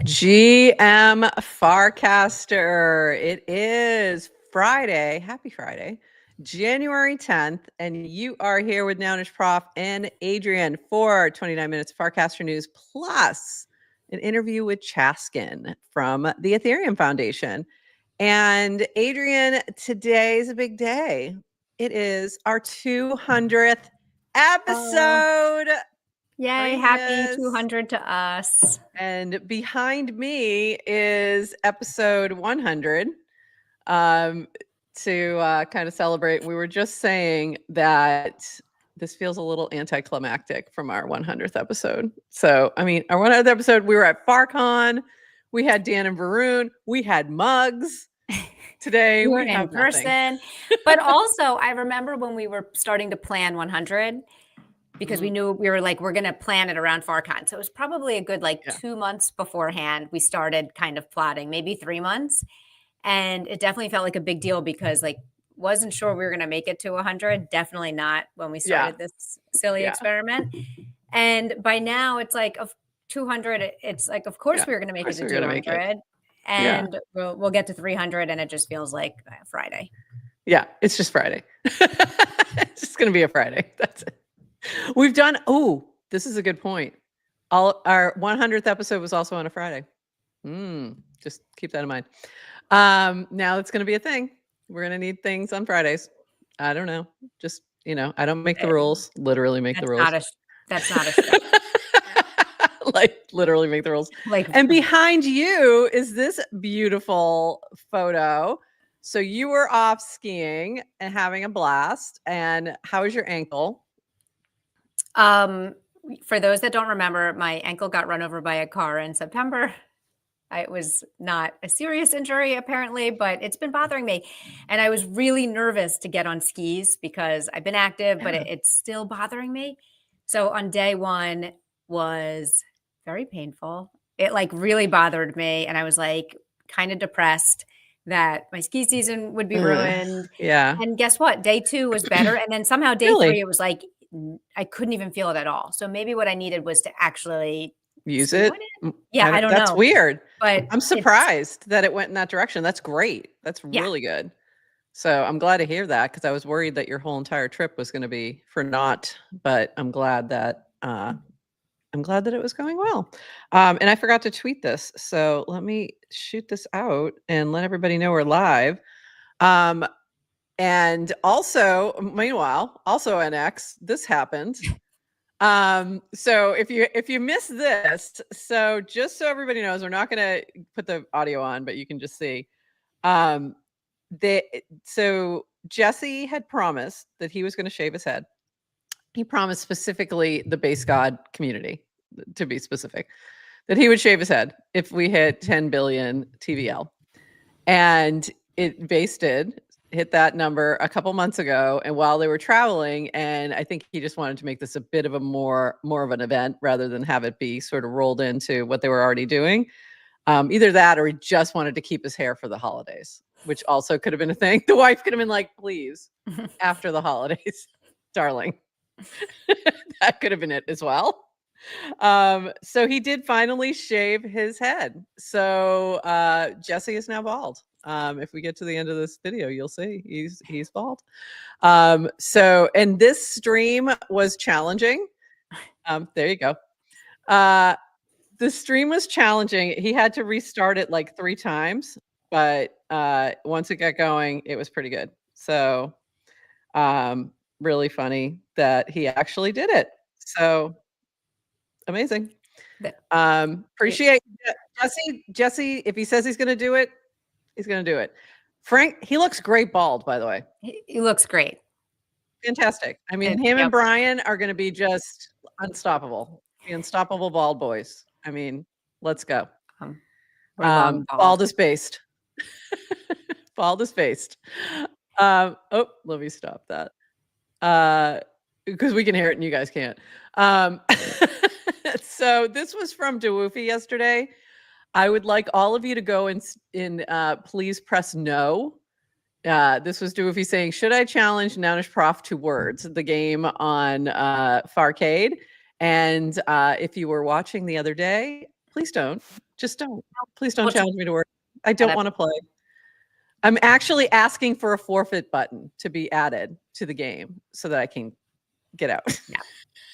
GM Farcaster. It is Friday. Happy Friday, January 10th. And you are here with Nounish Prof and Adrian for 29 minutes of Farcaster News plus an interview with Chaskin from the Ethereum Foundation. And Adrian, today is a big day. It is our 200th episode. Yay, happy 200 to us. And behind me is episode 100 to kind of celebrate. We were just saying that this feels a little anticlimactic from our 100th episode. So, I mean, our 100th episode, we were at FarCon. We had Dan and Varun. We had mugs. Today we were in person. But also, I remember when we were starting to plan 100, because we knew we were like, we're going to plan it around FarCon. So it was probably a good 2 months beforehand. We started kind of plotting, maybe 3 months. And it definitely felt like a big deal because wasn't sure we were going to make it to 100. Definitely not when we started this silly experiment. And by now it's like of 200, it's like, of course we were going to make it to 200. And we'll get to 300 and it just feels like Friday. Yeah, it's just Friday. It's just going to be a Friday. That's it. We've done, this is a good point. Our 100th episode was also on a Friday. Just keep that in mind. Now it's going to be a thing. We're going to need things on Fridays. I don't know. Just, I don't make the rules. Literally make the rules. That's not a step. Literally make the rules. And behind you is this beautiful photo. So you were off skiing and having a blast. And how is your ankle? For those that don't remember, my ankle got run over by a car in September. It was not a serious injury apparently, but it's been bothering me. And I was really nervous to get on skis because I've been active, but it's still bothering me. So on day one was very painful. It really bothered me. And I was kind of depressed that my ski season would be ruined. And guess what? Day two was better. And then somehow day three, it was I couldn't even feel it at all. So maybe what I needed was to actually use it. Yeah, I don't know. That's weird. But I'm surprised that it went in that direction. That's great. That's really good. So I'm glad to hear that because I was worried that your whole entire trip was going to be for naught. But I'm glad that it was going well. And I forgot to tweet this. So let me shoot this out and let everybody know we're live. And also, meanwhile, also NX, this happened. So if you miss this, so just so everybody knows, we're not going to put the audio on, but you can just see. So Jesse had promised that he was going to shave his head. He promised specifically the base god community, to be specific, that he would shave his head if we hit 10 billion TVL. And base did hit that number a couple months ago, and while they were traveling, and I think he just wanted to make this a bit of a more of an event rather than have it be sort of rolled into what they were already doing. Either that or he just wanted to keep his hair for the holidays, which also could have been a thing. The wife could have been like, please, after the holidays, darling. That could have been it as well. So he did finally shave his head. So Jesse is now bald. If we get to the end of this video, you'll see he's bald. So, and this stream was challenging. There you go. The stream was challenging. He had to restart it 3 times, but once it got going, it was pretty good. So, really funny that he actually did it. So amazing. Appreciate Jesse. If he says he's going to do it, he's going to do it. Frank, he looks great bald, by the way. He looks great. Fantastic. I mean, him and Brian are going to be just unstoppable. The unstoppable bald boys. I mean, let's go. Bald is based. Bald is based. Let me stop that. Because we can hear it and you guys can't. So this was from DeWoofy yesterday. I would like all of you to go and please press no. This was DeWoofy saying, should I challenge Nounish Prof to Words, the game on Farcade? And if you were watching the other day, please don't. Just don't. Please don't We'll challenge me to work. I Shut don't up. want to play. I'm actually asking for a forfeit button to be added to the game so that I can get out.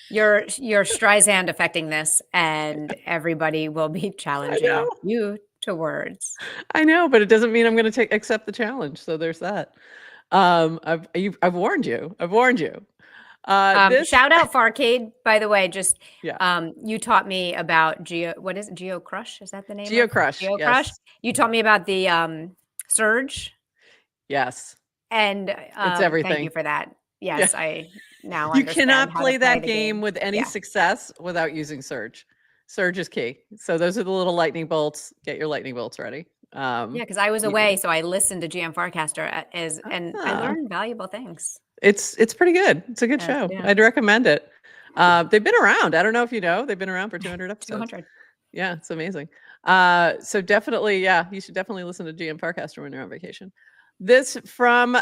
Your Streisand affecting this, and everybody will be know. challenging you to words. I know, but it doesn't mean I'm going to accept the challenge. So there's that. I've warned you. I've warned you. This, Shout out Farcade, by the way. Just yeah, you taught me about what is it? Geo Crush? Is that the name? Geo of Crush. Geo Yes, Crush. You taught me about the Surge, yes, and it's thank everything. you for that. Yeah. Yes, I now You understand cannot how play to play that the game with any Yeah. success without using Surge. Surge is key. So those are the little lightning bolts. Get your lightning bolts ready. Yeah, because I was you away, need- so I listened to GM Farcaster and I Ah, learned valuable things. it's pretty good. It's a good Yes, show. yeah. I'd recommend it. They've been around. I don't know if you know. They've been around for 200 episodes. 200. Yeah, it's amazing. So definitely, yeah, you should definitely listen to GM Farcaster when you're on vacation. This from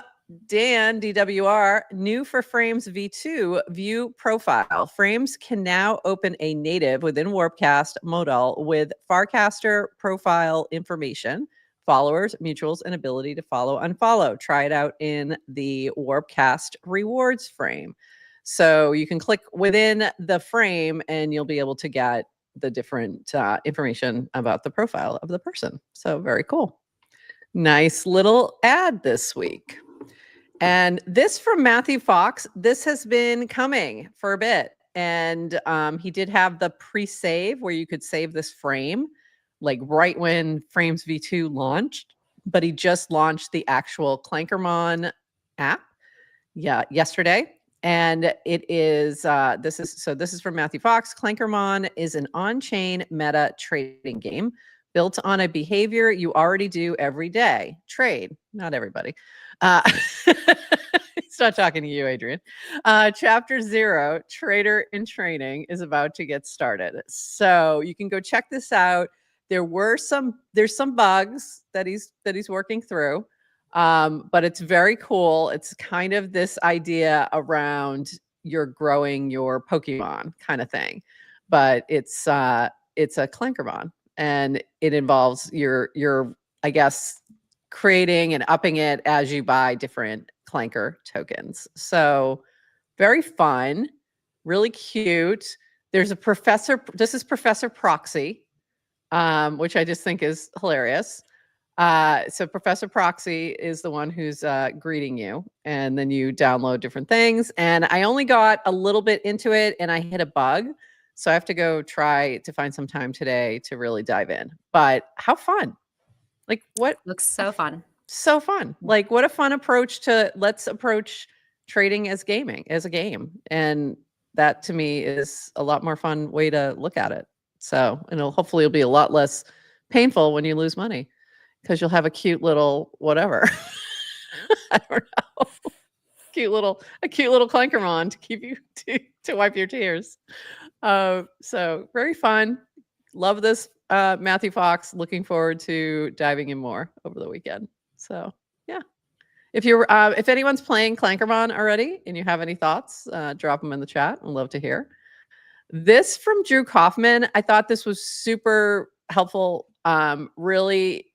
Dan DWR, new for Frames V2 view profile. Frames can now open a native within Warpcast modal with Farcaster profile information, followers, mutuals, and ability to follow, unfollow. Try it out in the Warpcast rewards frame. So you can click within the frame and you'll be able to get the different information about the profile of the person. So very cool. Nice little ad this week. And this from Matthew Fox. This has been coming for a bit. And he did have the pre-save where you could save this frame, like right when Frames V2 launched. But he just launched the actual Clankermon app, yesterday. And it is this is from Matthew Fox. Clankermon is an on-chain meta trading game built on a behavior you already do every day. Trade. Not everybody. He's not talking to you, Adrian. Chapter 0, Trader in Training, is about to get started. So you can go check this out. There's some bugs that he's working through. But it's very cool. It's kind of this idea around you're growing your Pokemon kind of thing. But it's a Clankermon, and it involves your I guess creating and upping it as you buy different Clanker tokens. So very fun, really cute. There's a professor. This is Professor Proxy, which I just think is hilarious. So Professor Proxy is the one who's greeting you, and then you download different things. And I only got a little bit into it, and I hit a bug, so I have to go try to find some time today to really dive in. But how fun! Like what? Looks so fun. So fun! Like what a fun approach to let's approach trading as gaming, as a game, and that to me is a lot more fun way to look at it. So, and hopefully it'll be a lot less painful when you lose money, because you'll have a cute little whatever. I don't know. A cute little Clankermon to keep you to wipe your tears. So very fun. Love this, Matthew Fox. Looking forward to diving in more over the weekend. So yeah. If anyone's playing Clankermon already and you have any thoughts, drop them in the chat. I'd love to hear. This from Drew Kaufman. I thought this was super helpful. Really,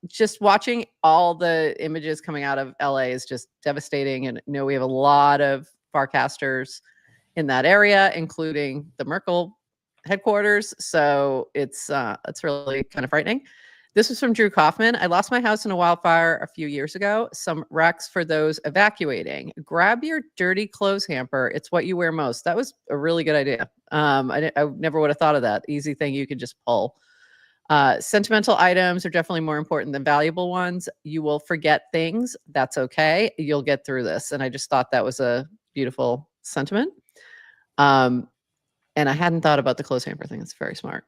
just watching all the images coming out of LA is just devastating. And we have a lot of Farcasters in that area, including the Merkle headquarters. So it's really kind of frightening. This was from Drew Kaufman. I lost my house in a wildfire a few years ago. Some recs for those evacuating. Grab your dirty clothes hamper. It's what you wear most. That was a really good idea. I never would have thought of that. Easy thing you could just pull. Sentimental items are definitely more important than valuable ones. You will forget things. That's okay. You'll get through this. And I just thought that was a beautiful sentiment. And I hadn't thought about the clothes hamper thing. It's very smart.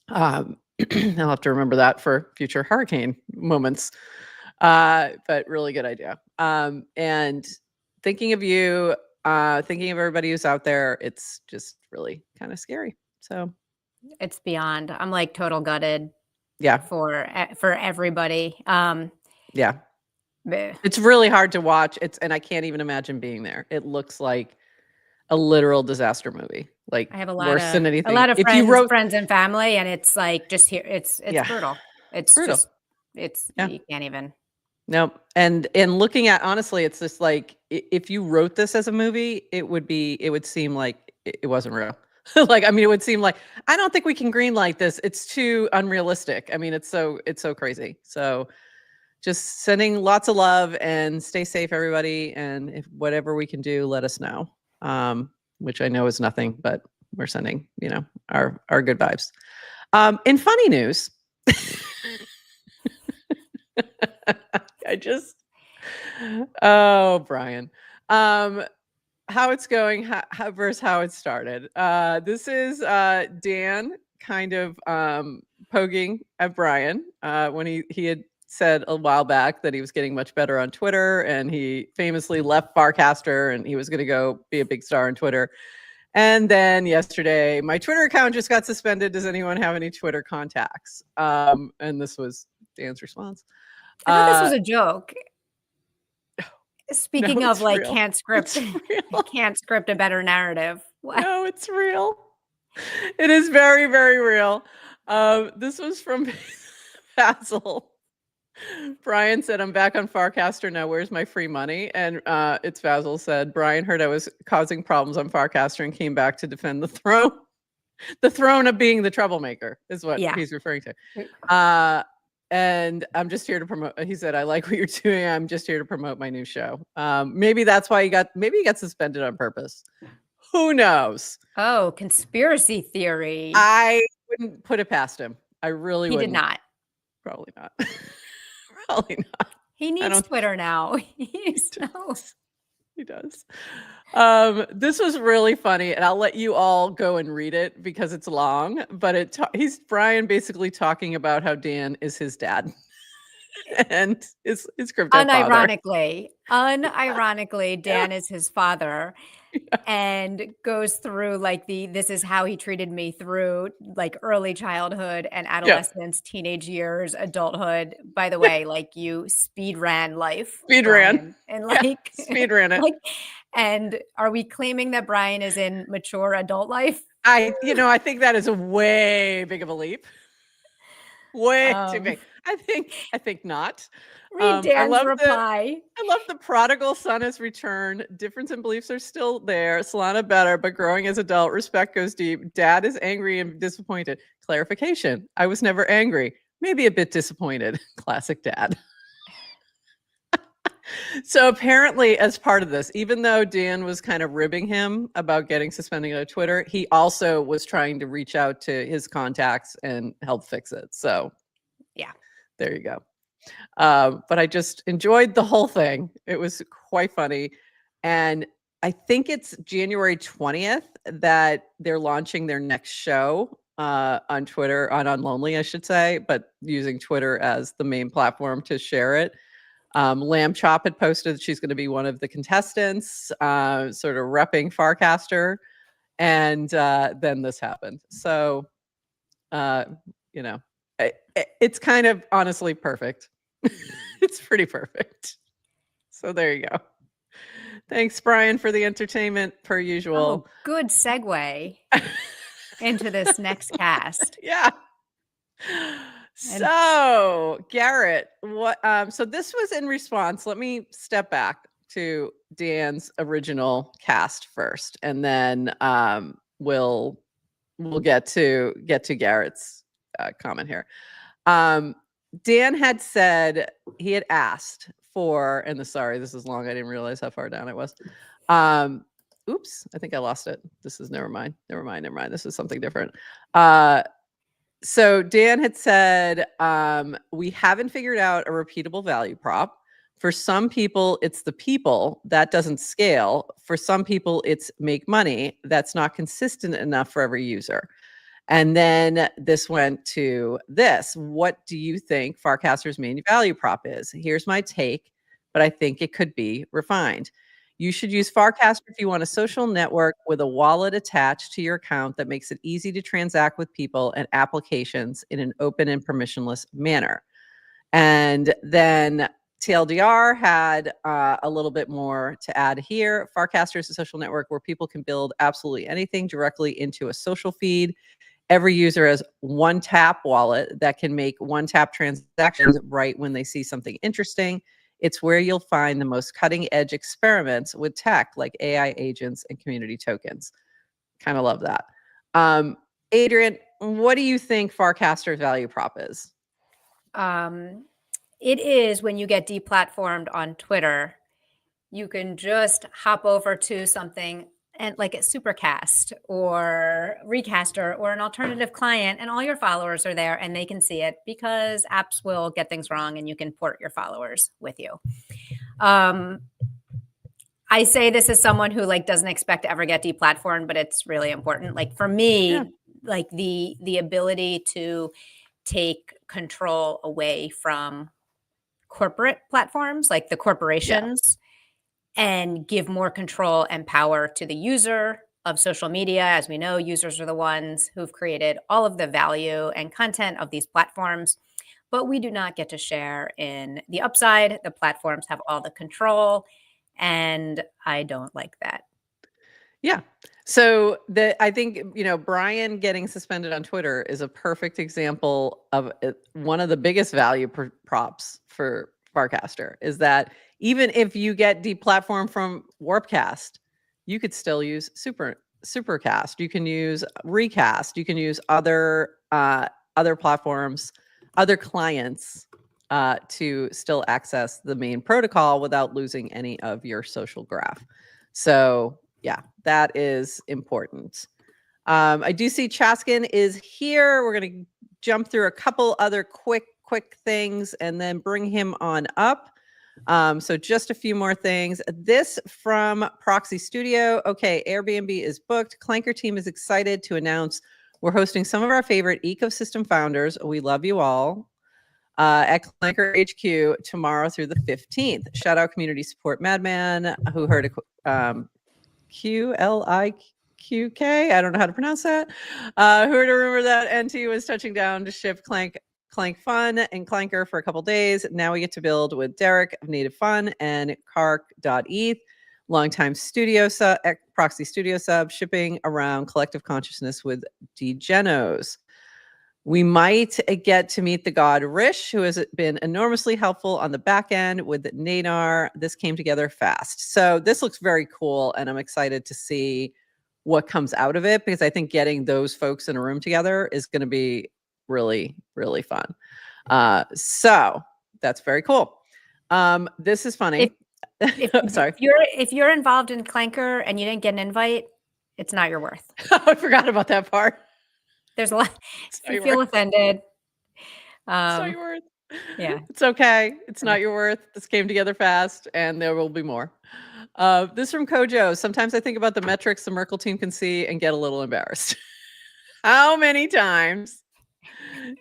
I'll have to remember that for future hurricane moments. But really good idea. And thinking of you, thinking of everybody who's out there, it's just really kind of scary. So it's beyond. I'm like total gutted. Yeah. For everybody. Yeah. Bleh. It's really hard to watch. And I can't even imagine being there. It looks like a literal disaster movie. Like I have a worse than anything. a lot of If you wrote, friends and family, and it's like just here. It's yeah, brutal. it's It's brutal. just Yeah. you can't even. No. And looking at, honestly, it's just like, if you wrote this as a movie, it would seem like it wasn't real. Like, I mean, it would seem like, I don't think we can greenlight this. It's too unrealistic. I mean, it's so crazy. So just sending lots of love and stay safe, everybody. And if whatever we can do, let us know. Which I know is nothing, but we're sending, our good vibes. In funny news, oh, Brian. How it's going, how versus how it started. This is Dan kind of poking at Brian when he had said a while back that he was getting much better on Twitter, and he famously left Farcaster and he was going to go be a big star on Twitter. And then yesterday, my Twitter account just got suspended. Does anyone have any Twitter contacts? And this was Dan's response. I thought this was a joke. No, Speaking of it's like real. can't script a better narrative. What? No, it's real. It is very, very real. This was from Basil. Brian said, I'm back on Farcaster now. Where's my free money? And it's Basil said, Brian heard I was causing problems on Farcaster and came back to defend the throne. The throne of being the troublemaker is what he's referring to. And I'm just here to promote. He said, I like what you're doing. I'm just here to promote my new show. Maybe that's why he got suspended on purpose. Who knows? Oh, conspiracy theory. I wouldn't put it past him. I really wouldn't. He did not. Probably not. Probably not. He needs Twitter now. He does. This was really funny, and I'll let you all go and read it because it's long, but he's Brian basically talking about how Dan is his dad. And his crypto unironically, Dan is his father. And goes through like this is how he treated me through like early childhood and adolescence, teenage years, adulthood. By the way, like you speed ran life. And like speed ran it. Like, and are we claiming that Brian is in mature adult life? I think that is a way big of a leap. Way too big. I think not. Read Dan's reply. I love the prodigal son has returned. Difference in beliefs are still there. Solana better, but growing as adult. Respect goes deep. Dad is angry and disappointed. Clarification. I was never angry. Maybe a bit disappointed. Classic dad. So apparently, as part of this, even though Dan was kind of ribbing him about getting suspended on Twitter, he also was trying to reach out to his contacts and help fix it. So yeah, there you go. But I just enjoyed the whole thing. It was quite funny. And I think it's January 20th that they're launching their next show on Twitter, on Unlonely, I should say, but using Twitter as the main platform to share it. Lamb Chop had posted that she's going to be one of the contestants, sort of repping Farcaster. And then this happened. So, it's kind of honestly perfect. It's pretty perfect. So there you go. Thanks, Brian, for the entertainment per usual. Oh, good segue into this next cast. Yeah. So, Garrett, what? So this was in response. Let me step back to Dan's original cast first, and then we'll get to Garrett's comment here. Dan had said he had asked for, and sorry, this is long. I didn't realize how far down it was. Oops, I think I lost it. This is never mind. This is something different. So Dan had said, we haven't figured out a repeatable value prop. For some people, it's the people that doesn't scale. For some people, it's make money that's not consistent enough for every user. And then this went to this. What do you think Farcaster's main value prop is? Here's my take, but I think it could be refined. You should use Farcaster if you want a social network with a wallet attached to your account that makes it easy to transact with people and applications in an open and permissionless manner. And then TLDR had a little bit more to add here. Farcaster is a social network where people can build absolutely anything directly into a social feed. Every user has one tap wallet that can make one tap transactions right when they see something interesting. It's where you'll find the most cutting edge experiments with tech like AI agents and community tokens. Kind of love that. Adrian, what do you think Farcaster's value prop is? It is when you get deplatformed on Twitter, you can just hop over to something and like a Supercast or Recaster or an alternative client, and all your followers are there and they can see it, because apps will get things wrong and you can port your followers with you. I say this as someone who like doesn't expect to ever get deplatformed, but it's really important. Like for me, like the ability to take control away from corporate platforms, like the corporations, and give more control and power to the user of social media. As we know, users are the ones who've created all of the value and content of these platforms, but we do not get to share in the upside. The platforms have all the control, and I don't like that. Yeah. So I think, Brian getting suspended on Twitter is a perfect example of one of the biggest value props for Farcaster, is that even if you get deplatformed from Warpcast, you could still use Supercast. You can use Recast. You can use other platforms, other clients to still access the main protocol without losing any of your social graph. So yeah, that is important. I do see Chaskin is here. We're going to jump through a couple other quick things and then bring him on up. So just a few more things. This from Proxy Studio. Okay, Airbnb is booked. Clanker team is excited to announce we're hosting some of our favorite ecosystem founders. We love you all. At Clanker HQ tomorrow through the 15th. Shout out community support Madman, who heard QLIQK. I don't know how to pronounce that. Who heard a rumor that NT was touching down to ship Clank Fun and Clanker for a couple days. Now we get to build with Derek of Native Fun and chaskin.eth, longtime Proxy Studio sub, shipping around collective consciousness with Degenos. We might get to meet the god Rish, who has been enormously helpful on the back end with Nadar. This came together fast. So this looks very cool, and I'm excited to see what comes out of it, because I think getting those folks in a room together is going to be really, really fun. So that's very cool. This is funny. Sorry. If you're involved in Clanker and you didn't get an invite, it's not your worth. I forgot about that part. There's a lot. If you feel offended, it's not your worth. Yeah, it's okay. It's not your worth. This came together fast, and there will be more. This from Kojo. Sometimes I think about the metrics the Merkle team can see and get a little embarrassed. How many times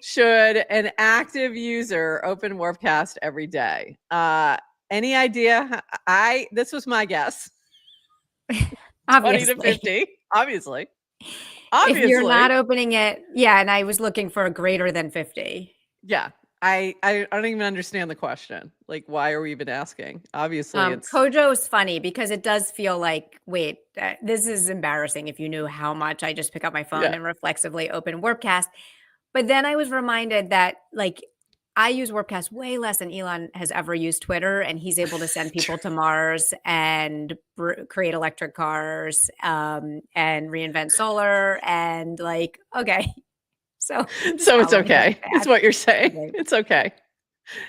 should an active user open Warpcast every day? Any idea? This was my guess. Obviously. 20 to 50. Obviously. If you're not opening it, yeah, and I was looking for a greater than 50. Yeah. I don't even understand the question. Like, why are we even asking? Obviously, it's Kojo's funny because it does feel like, wait, this is embarrassing if you knew how much I just pick up my phone and reflexively open Warpcast. But then I was reminded that, like, I use Warpcast way less than Elon has ever used Twitter, and he's able to send people to Mars and create electric cars and reinvent solar. And like, okay. So it's okay. It's what you're saying. Okay. It's okay.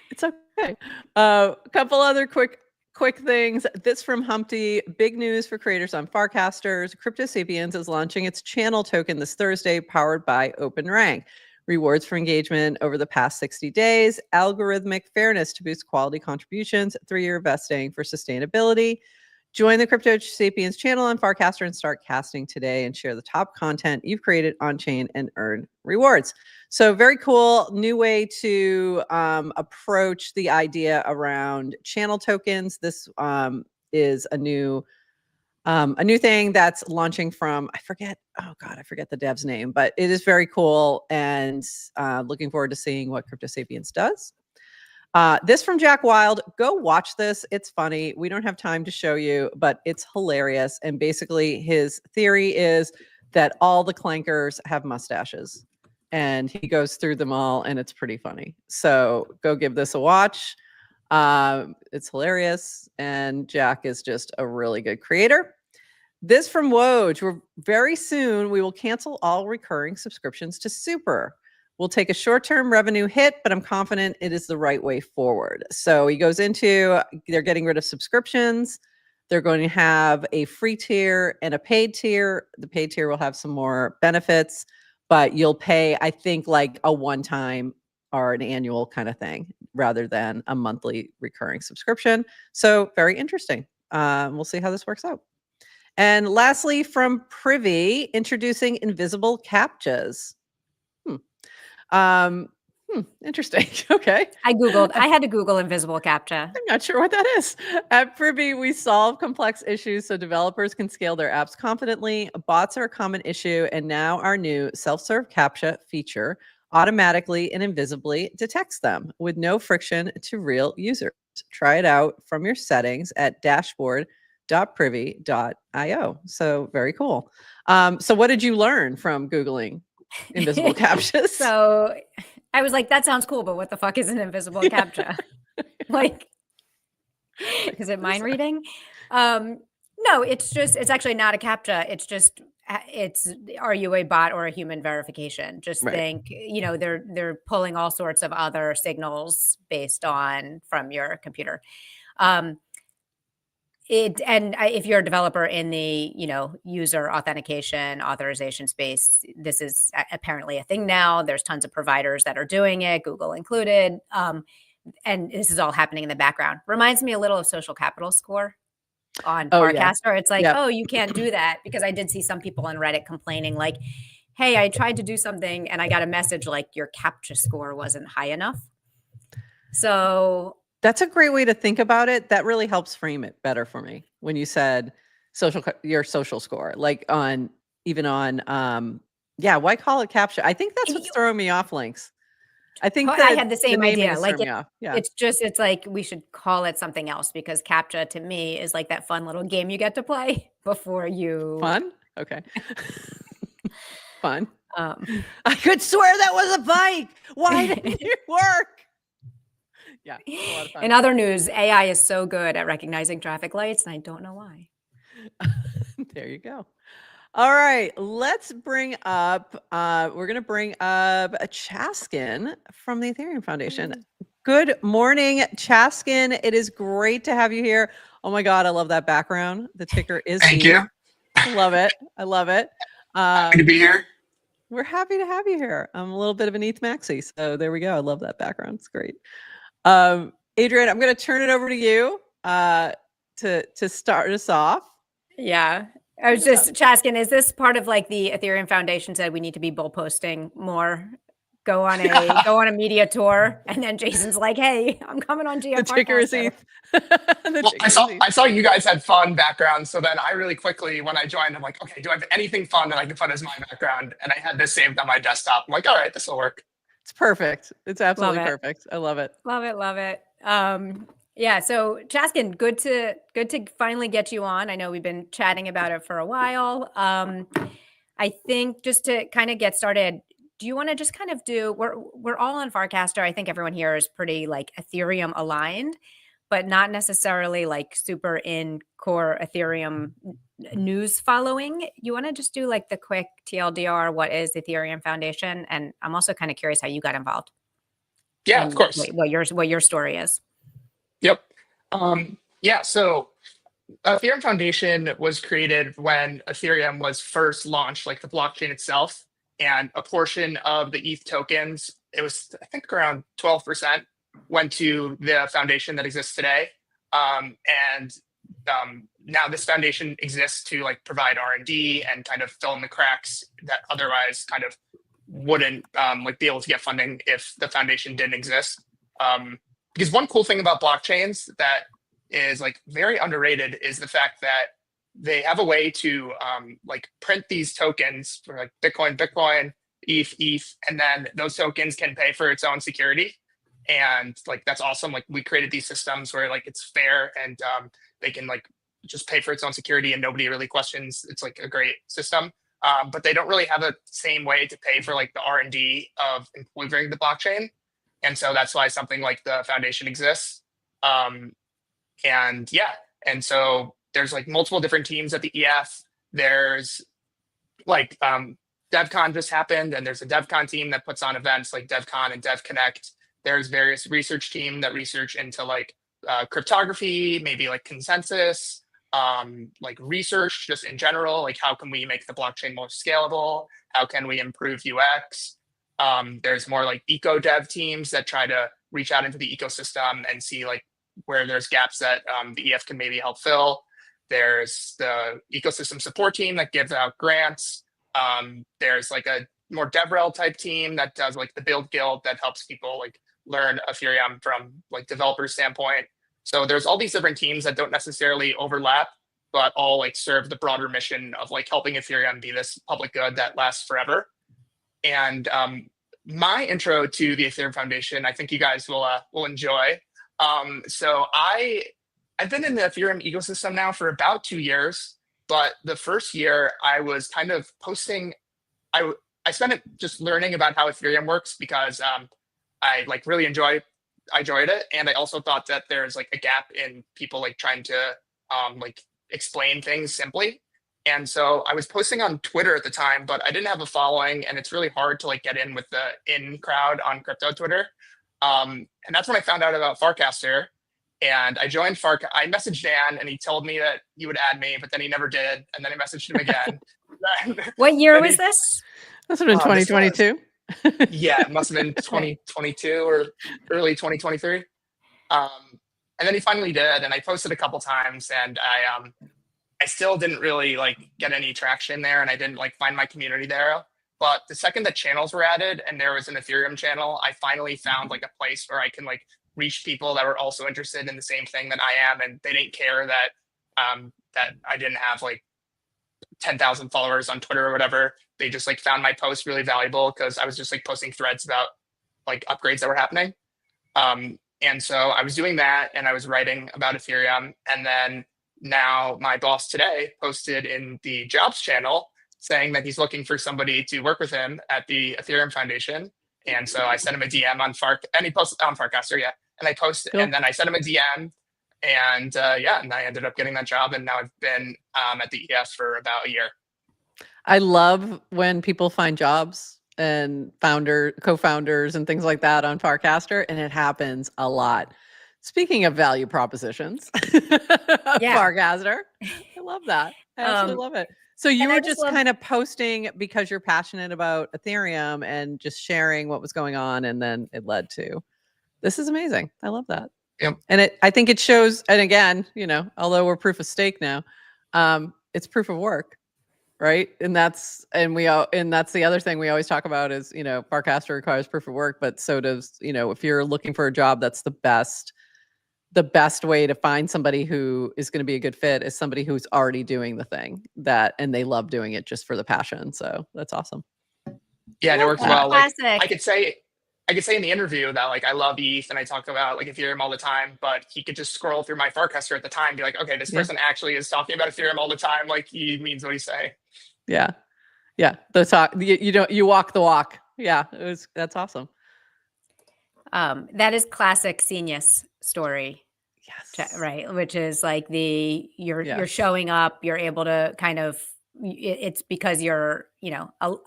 It's okay. A couple other quick things. This from Humpty. Big news for creators on Farcasters. Crypto Sapiens is launching its channel token this Thursday, powered by OpenRank. Rewards for engagement over the past 60 days. Algorithmic fairness to boost quality contributions. 3-year vesting for sustainability. Join the Crypto Sapiens channel on Farcaster and start casting today, and share the top content you've created on chain and earn rewards. So very cool new way to approach the idea around channel tokens. This is a new thing that's launching from, I forget the dev's name, but it is very cool, and looking forward to seeing what Crypto Sapiens does. This from Jack Wild. Go watch this. It's funny. We don't have time to show you, but it's hilarious. And basically, his theory is that all the clankers have mustaches, and he goes through them all, and it's pretty funny. So go give this a watch. It's hilarious, and Jack is just a really good creator. This from Woj. Very soon we will cancel all recurring subscriptions to Super. We'll take a short-term revenue hit, but I'm confident it is the right way forward. So he goes into, they're getting rid of subscriptions. They're going to have a free tier and a paid tier. The paid tier will have some more benefits, but you'll pay, I think, like a one-time or an annual kind of thing rather than a monthly recurring subscription. So very interesting. We'll see how this works out. And lastly, from Privy, introducing invisible CAPTCHAs. Interesting. Okay. I had to Google invisible CAPTCHA. I'm not sure what that is. At Privy, we solve complex issues so developers can scale their apps confidently. Bots are a common issue, and now our new self-serve CAPTCHA feature automatically and invisibly detects them with no friction to real users. Try it out from your settings at dashboard.privy.io. So very cool. So what did you learn from Googling invisible CAPTCHAs? So I was like, that sounds cool, but what the fuck is an invisible CAPTCHA? Like, is it mind reading? No, it's actually not a CAPTCHA. It's are you a bot or a human verification? Just Right. think, they're pulling all sorts of other signals based on from your computer. If you're a developer in the user authentication authorization space, this is apparently a thing now. There's tons of providers that are doing it, Google included, and this is all happening in the background. Reminds me a little of social capital score on Farcaster. Yeah. It's like, oh, you can't do that, because I did see some people on Reddit complaining like, hey, I tried to do something and I got a message like your CAPTCHA score wasn't high enough. So that's a great way to think about it. That really helps frame it better for me when you said your social score, like why call it CAPTCHA? I think that's what's throwing me off, Links. I think I had the same idea. Like it's like we should call it something else, because CAPTCHA to me is like that fun little game you get to play before you. Fun? Okay. Fun. I could swear that was a bike. Why didn't it work? Yeah, it's a lot of fun. In other news, AI is so good at recognizing traffic lights, and I don't know why. There you go. All right, let's bring up, we're going to bring up a Chaskin from the Ethereum Foundation. Good morning, Chaskin. It is great to have you here. Oh my God, I love that background. The ticker is Thank you. I love it. I love it. Happy to be here. We're happy to have you here. I'm a little bit of an ETH maxi, so there we go. I love that background. It's great. Adrian, I'm going to turn it over to you to start us off. Yeah. I was just, Chaskin, is this part of like the Ethereum Foundation said we need to be bull posting more, go on a media tour, and then Jason's like, hey, I'm coming on GF. The ticker is ETH. Well, I saw you guys had fun backgrounds, so then I really quickly, when I joined, I'm like, okay, do I have anything fun that I can put as my background? And I had this saved on my desktop. I'm like, all right, this will work. It's perfect. It's absolutely perfect. I love it. Love it. Love it. Yeah. So Chaskin, good to finally get you on. I know we've been chatting about it for a while. I think just to kind of get started, do you want to just kind of we're all on Farcaster. I think everyone here is pretty like Ethereum aligned, but not necessarily like super in core Ethereum news following. You want to just do like the quick TLDR, what is the Ethereum Foundation? And I'm also kind of curious how you got involved. Yeah, of course. What your story is. Yep. So Ethereum Foundation was created when Ethereum was first launched, like the blockchain itself, and a portion of the ETH tokens, it was, I think, around 12%, went to the foundation that exists today. Now this foundation exists to like provide R&D and kind of fill in the cracks that otherwise kind of wouldn't like be able to get funding if the foundation didn't exist. Because one cool thing about blockchains that is like very underrated is the fact that they have a way to like print these tokens for like Bitcoin, ETH, and then those tokens can pay for its own security. And like that's awesome. Like we created these systems where like it's fair and they can like just pay for its own security and nobody really questions. It's like a great system. But they don't really have a same way to pay for like the R&D of improving the blockchain. And so that's why something like the foundation exists. And yeah, and so there's like multiple different teams at the EF. There's like DevCon just happened, and there's a DevCon team that puts on events like DevCon and DevConnect. There's various research team that research into like cryptography, maybe like consensus, like research just in general, like how can we make the blockchain more scalable? How can we improve UX? There's more like eco dev teams that try to reach out into the ecosystem and see like where there's gaps that the EF can maybe help fill. There's the ecosystem support team that gives out grants. There's like a more DevRel type team that does like the build guild that helps people like learn Ethereum from like developer standpoint. So there's all these different teams that don't necessarily overlap, but all like serve the broader mission of like helping Ethereum be this public good that lasts forever. And my intro to the Ethereum Foundation, I think you guys will enjoy. So I've been in the Ethereum ecosystem now for about 2 years, but the first year I was kind of posting. I spent it just learning about how Ethereum works because I like really enjoyed it, and I also thought that there's like a gap in people like trying to like explain things simply. And so I was posting on Twitter at the time, but I didn't have a following, and it's really hard to like get in with the in crowd on crypto Twitter. And that's when I found out about Farcaster, and I joined I messaged Dan, and he told me that he would add me, but then he never did. And then I messaged him again. What year was this? Must have been 2022. Yeah, it must have been 2022 or early 2023. And then he finally did, and I posted a couple times, and I still didn't really like get any traction there, and I didn't like find my community there. But the second that channels were added and there was an Ethereum channel, I finally found like a place where I can like reach people that were also interested in the same thing that I am, and they didn't care that that I didn't have like 10,000 followers on Twitter or whatever. They just like found my post really valuable because I was just like posting threads about like upgrades that were happening. And so I was doing that, and I was writing about Ethereum. And then now my boss today posted in the jobs channel saying that he's looking for somebody to work with him at the Ethereum Foundation. And so I sent him a DM on and he posted on Farcaster, yeah. And I posted, Cool. And then I sent him a DM, and and I ended up getting that job. And now I've been at the EF for about a year. I love when people find jobs and co-founders and things like that on Farcaster, and it happens a lot. Speaking of value propositions, Farcaster, I love that. I absolutely love it. So you were just kind of posting because you're passionate about Ethereum and just sharing what was going on, and then it led to this is amazing. I love that. Yep. And I think it shows, and again, although we're proof of stake now, it's proof of work. Right. And that's the other thing we always talk about is, Farcaster requires proof of work, but so does, if you're looking for a job, that's the best way to find somebody who is going to be a good fit is somebody who's already doing the thing and they love doing it just for the passion. So that's awesome. Yeah, it works well. Like, Classic. I could say in the interview that like I love ETH and I talk about like Ethereum all the time, but he could just scroll through my Farcaster at the time and be like, okay, this person actually is talking about Ethereum all the time. Like he means what he's saying. Yeah. Yeah. The talk, you walk the walk. Yeah. That's awesome. That is classic Genius story. Yes. Right. Which is like you're showing up, you're able to kind of, it's because you're,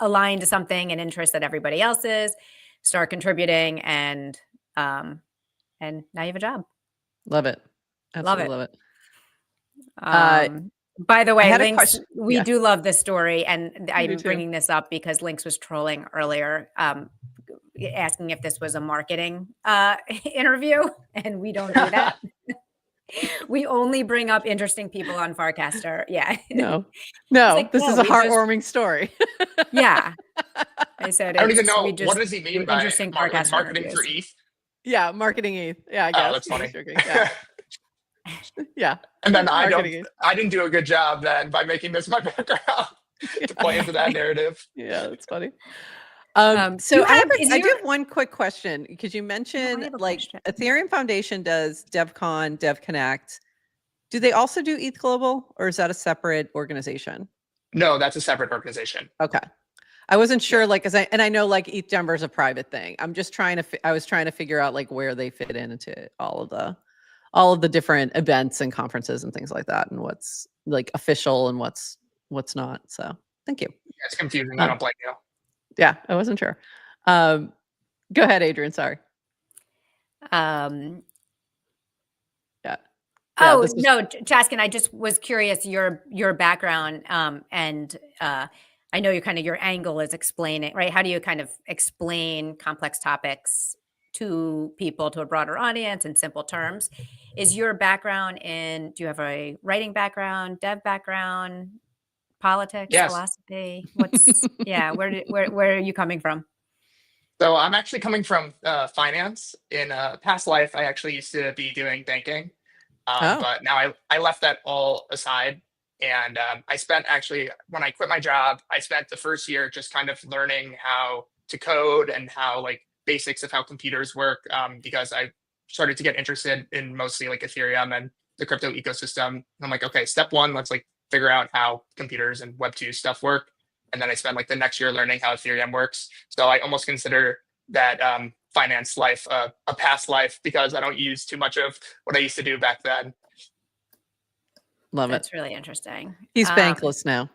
aligned to something and interest that everybody else is, start contributing, and now you have a job. Love it. Absolutely love it. By the way, Lynx, we do love this story, and I'm bringing this up because Lynx was trolling earlier, asking if this was a marketing interview, and we don't do that. We only bring up interesting people on Farcaster. Yeah. No, this is a heartwarming story. Yeah. I said, I don't even know what does he mean by interesting marketing for ETH? Yeah, marketing ETH. Yeah, I guess. Oh, that's funny. Yeah. Yeah. And then I didn't do a good job then by making this my background to play into that narrative. Yeah, that's funny. So I do have one quick question because you mentioned have a like question. Ethereum Foundation does DevCon, DevConnect. Do they also do ETH Global, or is that a separate organization? No, that's a separate organization. Okay. I wasn't sure, like, I know like ETH Denver is a private thing. I'm just trying to, I was trying to figure out like where they fit into all of the different events and conferences and things like that, and what's like official and what's not. So thank you. Yeah, it's confusing. I don't blame you. Yeah, I wasn't sure. Go ahead, Adrian. Sorry. Yeah. Oh no, Chaskin, I just was curious your background, and I know your angle is explaining, right? How do you kind of explain complex topics to people, to a broader audience in simple terms? Is your background do you have a writing background, dev background, politics, Yes. philosophy? Where are you coming from? So I'm actually coming from finance. In a past life, I actually used to be doing banking. But now I left that all aside. And I spent actually, when I quit my job, I spent the first year just kind of learning how to code and how like basics of how computers work, because I started to get interested in mostly like Ethereum and the crypto ecosystem. And I'm like, okay, step one, let's like figure out how computers and Web2 stuff work. And then I spent like the next year learning how Ethereum works. So I almost consider that finance life a past life because I don't use too much of what I used to do back then. Love That's it. really interesting. He's bankless now.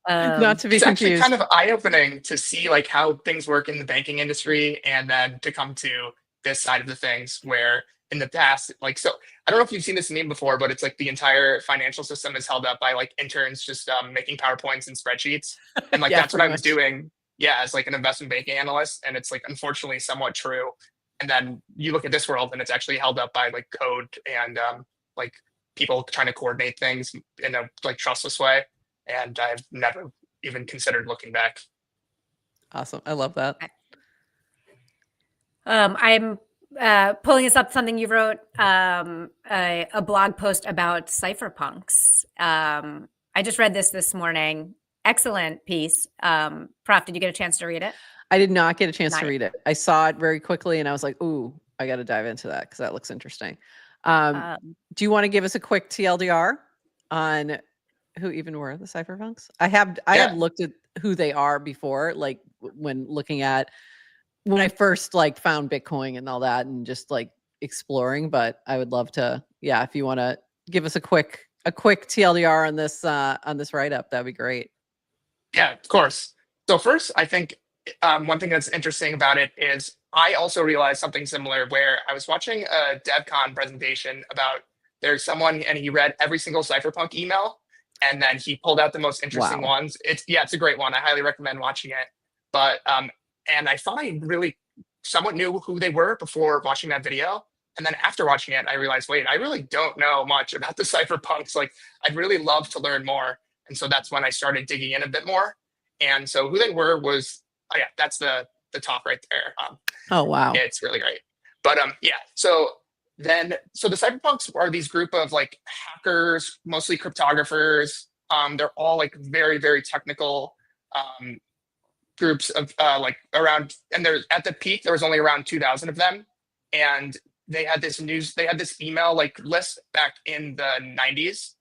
Not to be It's actually confused. kind of eye-opening to see like how things work in the banking industry, and then to come to this side of the things where in the past, like, so I don't know if you've seen this meme before, but it's like the entire financial system is held up by like interns just making PowerPoints and spreadsheets, and like Yeah, that's what I was pretty doing, yeah, as like an investment banking analyst, and it's like unfortunately somewhat true. And then you look at this world, and it's actually held up by like code and like people trying to coordinate things in a like trustless way. And I've never even considered looking back. Awesome. I love that. I'm pulling this up, something you wrote, a blog post about cypherpunks. I just read this morning. Excellent piece. Prof, did you get a chance to read it? I did not get a chance to read it. I saw it very quickly and I was like, ooh, I got to dive into that because that looks interesting. Do you want to give us a quick TLDR on who even were the cypherpunks? I have looked at who they are before, like when I first like found Bitcoin and all that and just like exploring, but I would love to, if you want to give us a quick TLDR on this write-up, that'd be great. Yeah, of course. So first, I think one thing that's interesting about it is I also realized something similar where I was watching a DevCon presentation about there's someone and he read every single cypherpunk email and then he pulled out the most interesting ones. It's a great one. I highly recommend watching it. But and I thought I really somewhat knew who they were before watching that video. And then after watching it, I realized, wait, I really don't know much about the cypherpunks. Like, I'd really love to learn more. And so that's when I started digging in a bit more. And so who they were was, that's the talk right there. Oh, wow. It's really great. But so the cypherpunks are these group of like hackers, mostly cryptographers. They're all like very, very technical groups of like around, and there's at the peak, there was only around 2,000 of them. And they had this email like list back in the 90s.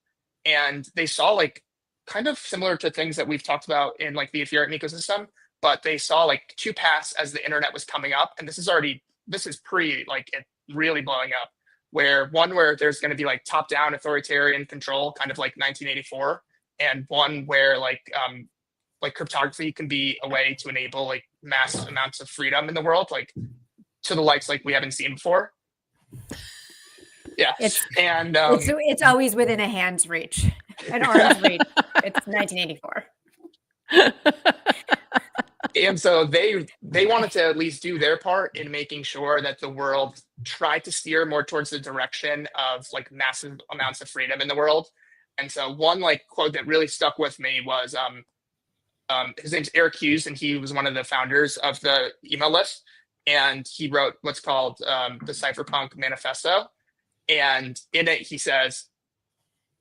And they saw like kind of similar to things that we've talked about in like the Ethereum ecosystem, but they saw like two paths as the internet was coming up. And this is pre like it really blowing up, where there's going to be like top down authoritarian control, kind of like 1984, and one where like cryptography can be a way to enable like massive amounts of freedom in the world, like to the likes like we haven't seen before. Yeah. It's always within a hand's reach, an arm's reach. It's 1984. And so they wanted to at least do their part in making sure that the world tried to steer more towards the direction of like massive amounts of freedom in the world. And so one like quote that really stuck with me was his name's Eric Hughes, and he was one of the founders of the email list. And he wrote what's called the Cypherpunk Manifesto. And in it, he says,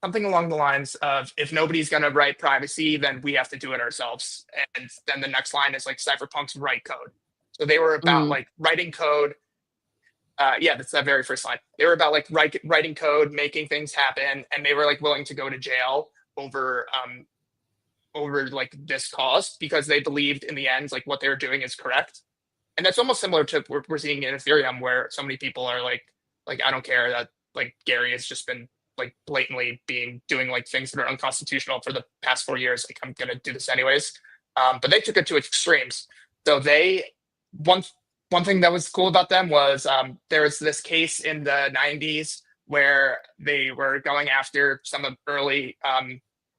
something along the lines of, if nobody's going to write privacy, then we have to do it ourselves. And then the next line is like cypherpunks write code. So they were about like writing code. Yeah, that's that very first line. They were about like writing code, making things happen, and they were like willing to go to jail over like this cause, because they believed in the end like what they were doing is correct. And that's almost similar to what we're seeing in Ethereum, where so many people are like I don't care that like Gary has just been like blatantly doing like things that are unconstitutional for the past 4 years. Like, I'm gonna do this anyways. But they took it to extremes. So one thing that was cool about them was there was this case in the 90s where they were going after some of early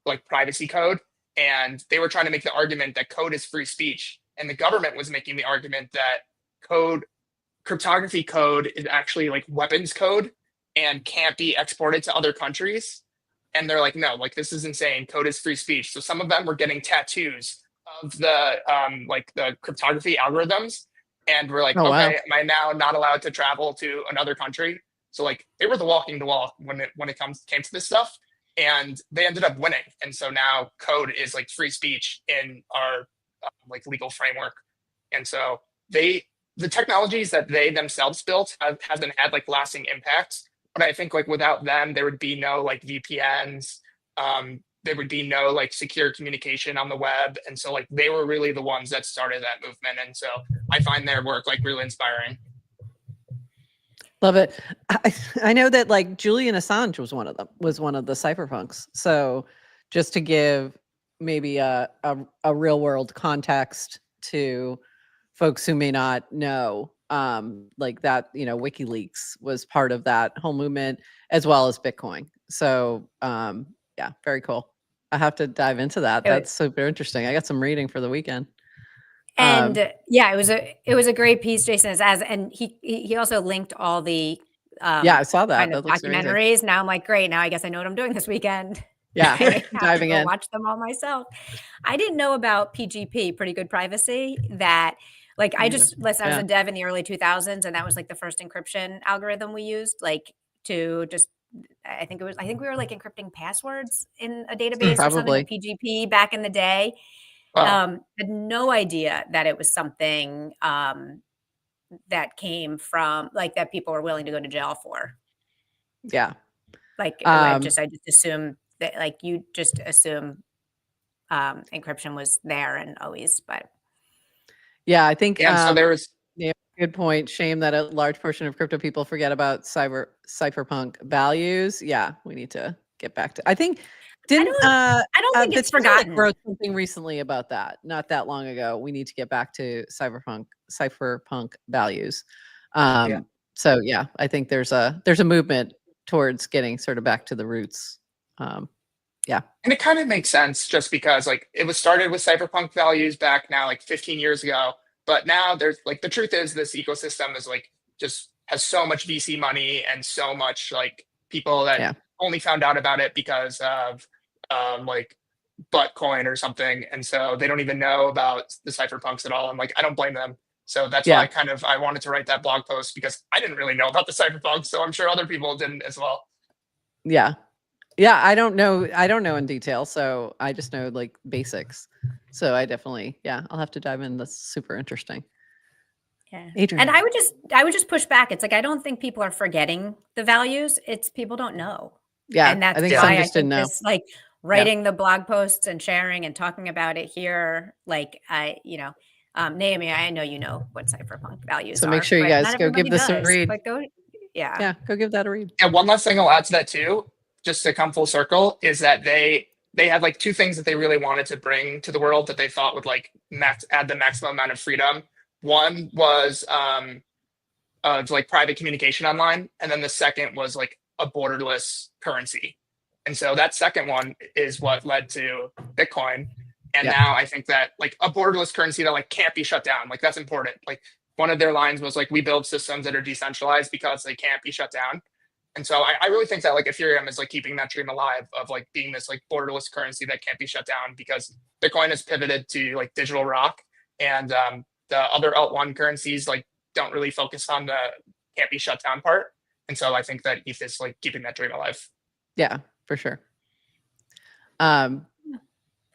like privacy code, and they were trying to make the argument that code is free speech, and the government was making the argument that cryptography code is actually like weapons code and can't be exported to other countries. And they're like, no, like, this is insane. Code is free speech. So some of them were getting tattoos of the like the cryptography algorithms, and we're like, Oh, wow. okay, am I now not allowed to travel to another country? So like, they were the walking the walk when it came to this stuff, and they ended up winning. And so now code is like free speech in our like legal framework. And so the technologies that they themselves built haven't had like lasting impacts. But I think like without them, there would be no like VPNs. There would be no like secure communication on the web. And so like, they were really the ones that started that movement. And so I find their work like really inspiring. Love it. I know that like Julian Assange was one of the cypherpunks. So just to give maybe a real world context to folks who may not know, like that, WikiLeaks was part of that whole movement, as well as Bitcoin. So yeah, very cool. I have to dive into that. That's super interesting. I got some reading for the weekend. And yeah, it was a great piece, Jason. And he also linked all the yeah, I saw that. kind That of looks documentaries. amazing. Now I'm like, great. Now I guess I know what I'm doing this weekend. Yeah, I have diving to go in. watch them all myself. I didn't know about PGP, pretty good privacy. That like I was a dev in the early 2000s, and that was like the first encryption algorithm we used, like to just. I think we were like encrypting passwords in a database or something with PGP back in the day. Wow. Had no idea that it was something that came from like that people were willing to go to jail for. Yeah. Like I just assume that like you just assume encryption was there and always, but yeah, I think so there was good point. Shame that a large portion of crypto people forget about cypherpunk values. Yeah, we need to get back to. I think I don't think it's forgotten. Wrote something recently about that, not that long ago. We need to get back to cypherpunk values. So yeah, I think there's a movement towards getting sort of back to the roots. Yeah. And it kind of makes sense, just because like it was started with cypherpunk values back now like 15 years ago. But now there's like, the truth is this ecosystem is like just has so much VC money and so much like people that only found out about it because of like Buttcoin or something. And so they don't even know about the cypherpunks at all. And like, I don't blame them. So that's why I wanted to write that blog post, because I didn't really know about the cypherpunks. So I'm sure other people didn't as well. Yeah. Yeah. I don't know in detail. So I just know like basics. So I definitely, I'll have to dive in. That's super interesting. Yeah. Adrian. And I would just push back. It's like, I don't think people are forgetting the values. It's people don't know. Yeah. And that's I think why some just didn't know. This, like writing the blog posts and sharing and talking about it here. Like Naomi, I know you know what cypherpunk values are. So make sure you guys go give this a read. But go give that a read. And one last thing I'll add to that too, just to come full circle, is that they had like two things that they really wanted to bring to the world that they thought would like add the maximum amount of freedom. One was like private communication online, and then the second was like a borderless currency. And so that second one is what led to Bitcoin. And now I think that like a borderless currency that like can't be shut down, like that's important. Like one of their lines was like, we build systems that are decentralized because they can't be shut down. And so I really think that like Ethereum is like keeping that dream alive of like being this like borderless currency that can't be shut down, because Bitcoin has pivoted to like digital rock, and the other alt1 currencies like don't really focus on the can't be shut down part. And so I think that ETH is like keeping that dream alive. Yeah, for sure.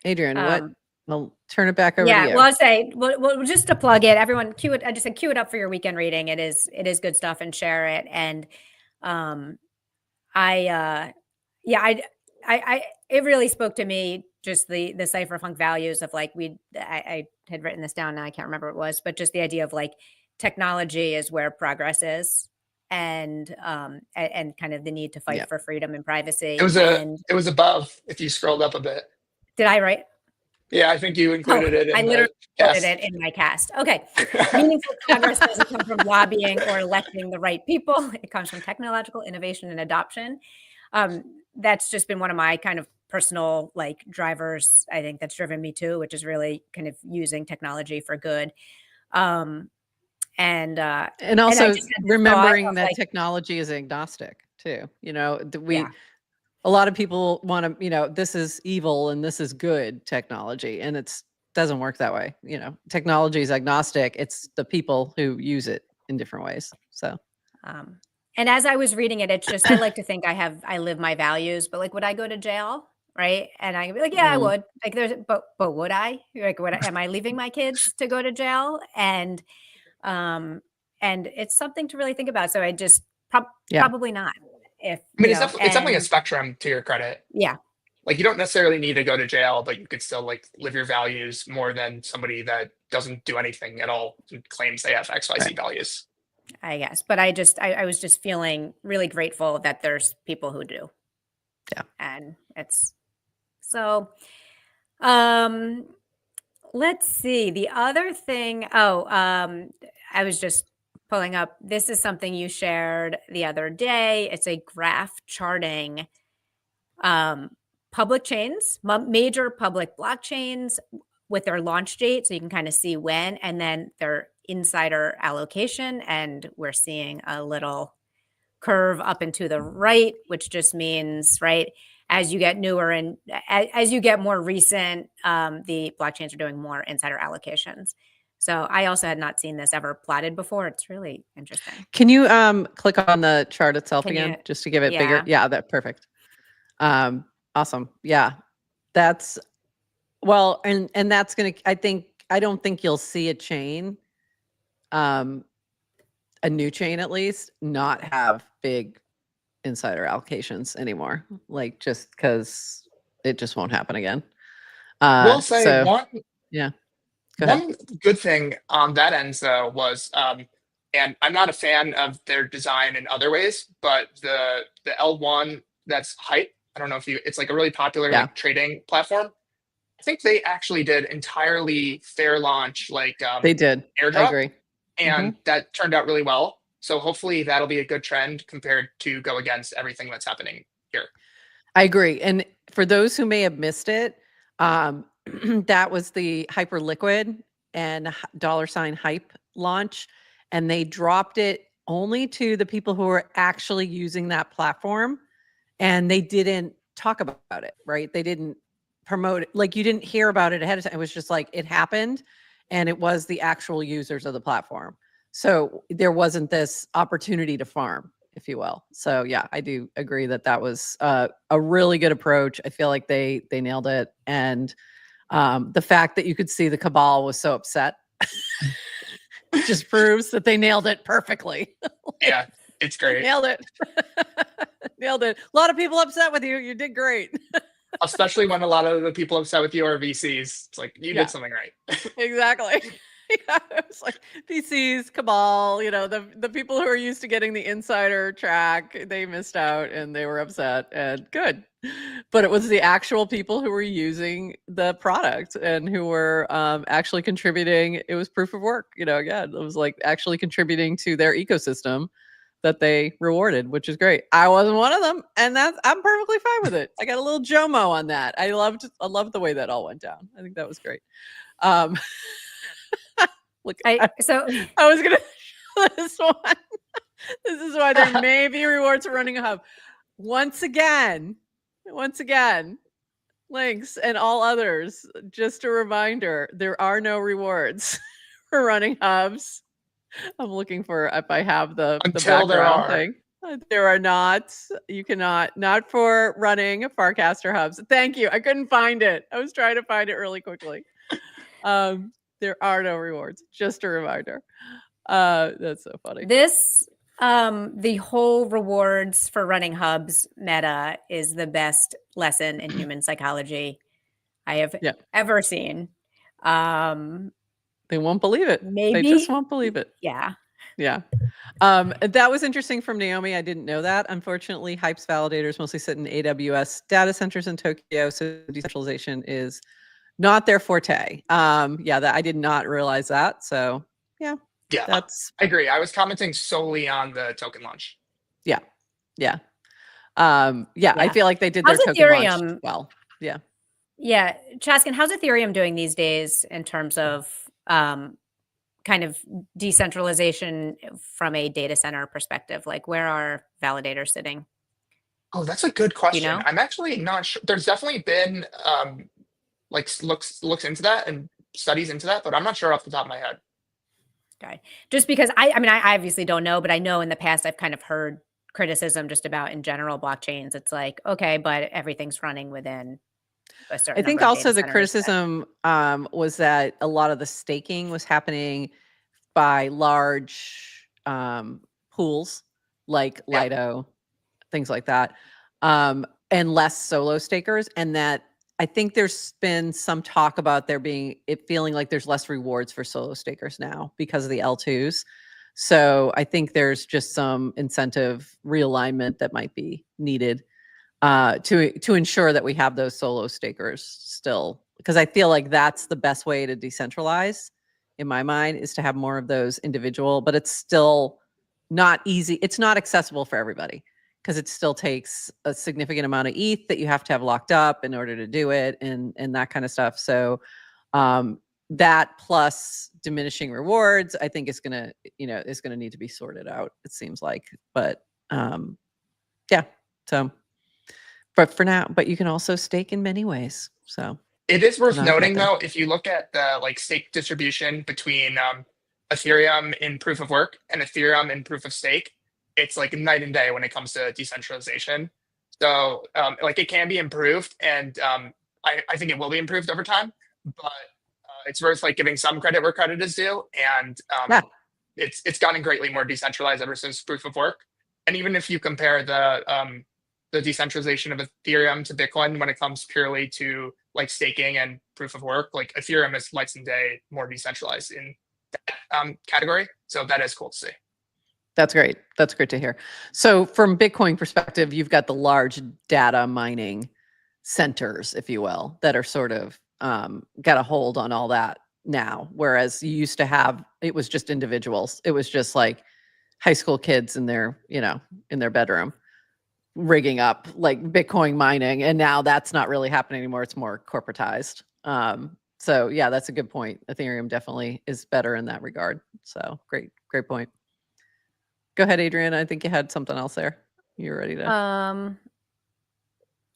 Adrian, what? Um, I'll turn it back over to Yeah, you. well, I'll say, well, just to plug it, everyone cue it. I just said cue it up for your weekend reading. It is good stuff, and share it. And yeah, it really spoke to me, just the cypherpunk values of like I had written this down, now I can't remember what it was, but just the idea of like technology is where progress is, and kind of the need to fight for freedom and privacy. And it was above if you scrolled up a bit. did I write? Yeah, I think you included it in I literally the put cast. it in my cast. Okay. Meaningful progress doesn't come from lobbying or electing the right people. It comes from technological innovation and adoption. That's just been one of my kind of personal like drivers, I think, that's driven me too, which is really kind of using technology for good. And also I just had the remembering thought of, that like, technology is agnostic too. You know, yeah. a lot of people want to, you know, this is evil and this is good technology, and it's doesn't work that way. You know, technology is agnostic. It's the people who use it in different ways. So, and as I was reading it, it's just, I like to think I live my values, but like, would I go to jail? Right. And I could be like, yeah, I would. Like, but would I? Like, am I leaving my kids to go to jail? And it's something to really think about. So I just probably not. If I mean, you know, it's definitely a spectrum, to your credit. yeah. Like, you don't necessarily need to go to jail, but you could still like live your values more than somebody that doesn't do anything at all and claims they have XYZ values. I guess, but I was just feeling really grateful that there's people who do. Yeah. And it's so, let's see the other thing. I was just pulling up. This is something you shared the other day. It's a graph charting, public chains, major public blockchains with their launch date. So you can kind of see when, and then their insider allocation. And we're seeing a little curve up and to the right, which just means, right, as you get newer and as you get more recent, the blockchains are doing more insider allocations. So I also had not seen this ever plotted before. It's really interesting. can you click on the chart itself Can again, you- just to give it bigger? yeah. Yeah, that's perfect. Awesome. Yeah, that's well, and that's gonna. I don't think you'll see a chain, a new chain at least, not have big insider allocations anymore. Like, just because it just won't happen again. We'll say so one yeah. Go ahead. one good thing on that end though was, and I'm not a fan of their design in other ways, but the L1 that's Hype. I don't know if it's like a really popular like trading platform. I think they actually did entirely fair launch, like They did. airdrop. I agree. And that turned out really well. So hopefully that'll be a good trend compared to go against everything that's happening here. I agree. And for those who may have missed it, that was the Hyperliquid and $ hype launch. And they dropped it only to the people who were actually using that platform. And they didn't talk about it, right? They didn't promote it. Like, you didn't hear about it ahead of time. It was just like it happened, and it was the actual users of the platform. So there wasn't this opportunity to farm, if you will. So yeah, I do agree that that was a really good approach. I feel like they nailed it. And the fact that you could see the cabal was so upset just proves that they nailed it perfectly. Yeah, it's great. Nailed it. Nailed it. A lot of people upset with you. You did great. Especially when a lot of the people upset with you are VCs. It's like, you did something right. Exactly. Yeah, it was like PCs, cabal, you know, the people who are used to getting the insider track, they missed out and they were upset, and good. But it was the actual people who were using the product and who were actually contributing. It was proof of work, you know, again, it was like actually contributing to their ecosystem that they rewarded, which is great. I wasn't one of them, and I'm perfectly fine with it. I got a little JOMO on that. I loved the way that all went down. I think that was great. Look, I was gonna show this one. This is why there may be rewards for running a hub. Once again, links and all others. Just a reminder: there are no rewards for running hubs. I'm looking for if I have the Until there background are. thing. There are not. You cannot. Not for running Farcaster hubs. Thank you. I couldn't find it. I was trying to find it really quickly. There are no rewards. Just a reminder. That's so funny. This the whole rewards for running hubs meta is the best lesson in human psychology I have Yeah. ever seen. They won't believe it. Maybe. They just won't believe it. Yeah. Yeah. That was interesting from Naomi. I didn't know that. Unfortunately, Hype's validators mostly sit in AWS data centers in Tokyo, so decentralization is not their forte. Yeah, that I did not realize that. So yeah, Yeah, that's I agree. I was commenting solely on the token launch. yeah. I Yeah. feel like they did How's their token launch Ethereum? well. Yeah. Yeah. Chaskin, how's Ethereum doing these days in terms of kind of decentralization from a data center perspective? Like, where are validators sitting? Oh, that's a good question. know? I'm actually not sure. There's definitely been like looks into that and studies into that, but I'm not sure off the top of my head. Okay. Just because I mean, I obviously don't know, but I know in the past I've kind of heard criticism just about in general blockchains. It's like, okay, but everything's running within a certain I think number of also data the centers. criticism was that a lot of the staking was happening by large pools like Yeah. Lido, things like that, and less solo stakers. And that I think there's been some talk about there being it feeling like there's less rewards for solo stakers now because of the L2s. So I think there's just some incentive realignment that might be needed to ensure that we have those solo stakers still, because I feel like that's the best way to decentralize in my mind, is to have more of those individual, but it's still not easy. It's not accessible for everybody because it still takes a significant amount of ETH that you have to have locked up in order to do it, and that kind of stuff. So that plus diminishing rewards, I think is gonna need to be sorted out, it seems like. But yeah, so but for now, but you can also stake in many ways. So It is worth not a bad noting thing. though, if you look at the like stake distribution between Ethereum in proof of work and Ethereum in proof of stake, it's like night and day when it comes to decentralization. So like it can be improved, and I think it will be improved over time, but it's worth like giving some credit where credit is due, and Yeah. it's gotten greatly more decentralized ever since proof of work. And even if you compare the decentralization of Ethereum to Bitcoin when it comes purely to like staking and proof of work, like Ethereum is light and day more decentralized in that category. So that is cool to see. That's great. That's great to hear. So from Bitcoin perspective, you've got the large data mining centers, if you will, that are sort of got a hold on all that now. Whereas you used to have, it was just individuals. It was just like high school kids in their, in their bedroom rigging up like Bitcoin mining. And now that's not really happening anymore. It's more corporatized. So yeah, that's a good point. Ethereum definitely is better in that regard. So great point. Go ahead, Adrian. I think you had something else there. You're ready to.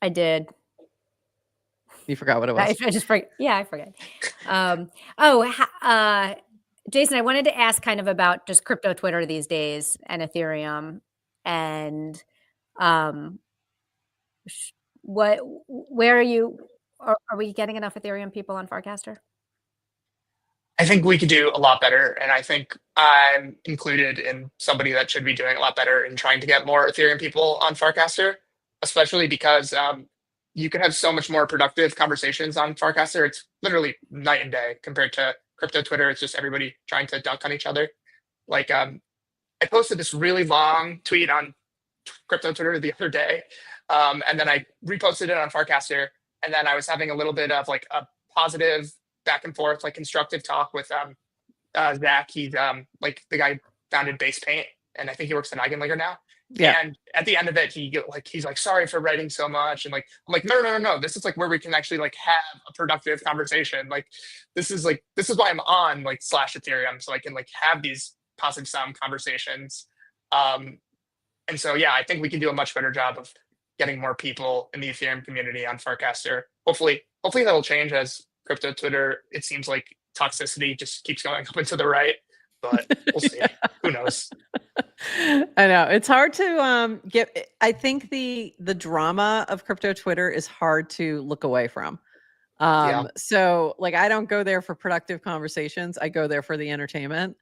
I did. You forgot what it was. I just forget. Yeah, I forget. Jason, I wanted to ask kind of about just crypto Twitter these days and Ethereum, and where are you? Are we getting enough Ethereum people on Farcaster? I think we could do a lot better, and I think I'm included in somebody that should be doing a lot better in trying to get more Ethereum people on Farcaster, especially because you can have so much more productive conversations on Farcaster. It's literally night and day compared to crypto Twitter. It's just everybody trying to dunk on each other. Like I posted this really long tweet on crypto Twitter the other day, and then I reposted it on Farcaster, and then I was having a little bit of like a positive back and forth, like constructive talk with Zach. He's like the guy who founded Base Paint, and I think he works at Eigenlager now. Yeah. And at the end of it, he's like, sorry for writing so much. And like, I'm like, no. This is like where we can actually like have a productive conversation. Like, this is why I'm on like / Ethereum. So I can like have these positive sound conversations. And so, yeah, I think we can do a much better job of getting more people in the Ethereum community on Farcaster. Hopefully that'll change as crypto Twitter, it seems like toxicity just keeps going up and to the right. but we'll see. Who knows? I know it's hard to get. I think the drama of crypto Twitter is hard to look away from. Yeah. So like I don't go there for productive conversations. I go there for the entertainment,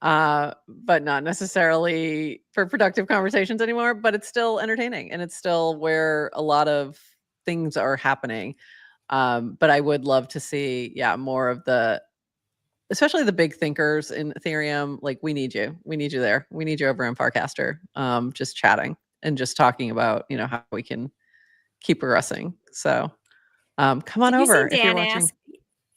but not necessarily for productive conversations anymore. But it's still entertaining, and it's still where a lot of things are happening. But I would love to see, more of especially the big thinkers in Ethereum. Like we need you there. We need you over in Farcaster, just chatting and just talking about, how we can keep progressing. So come on over if you're watching.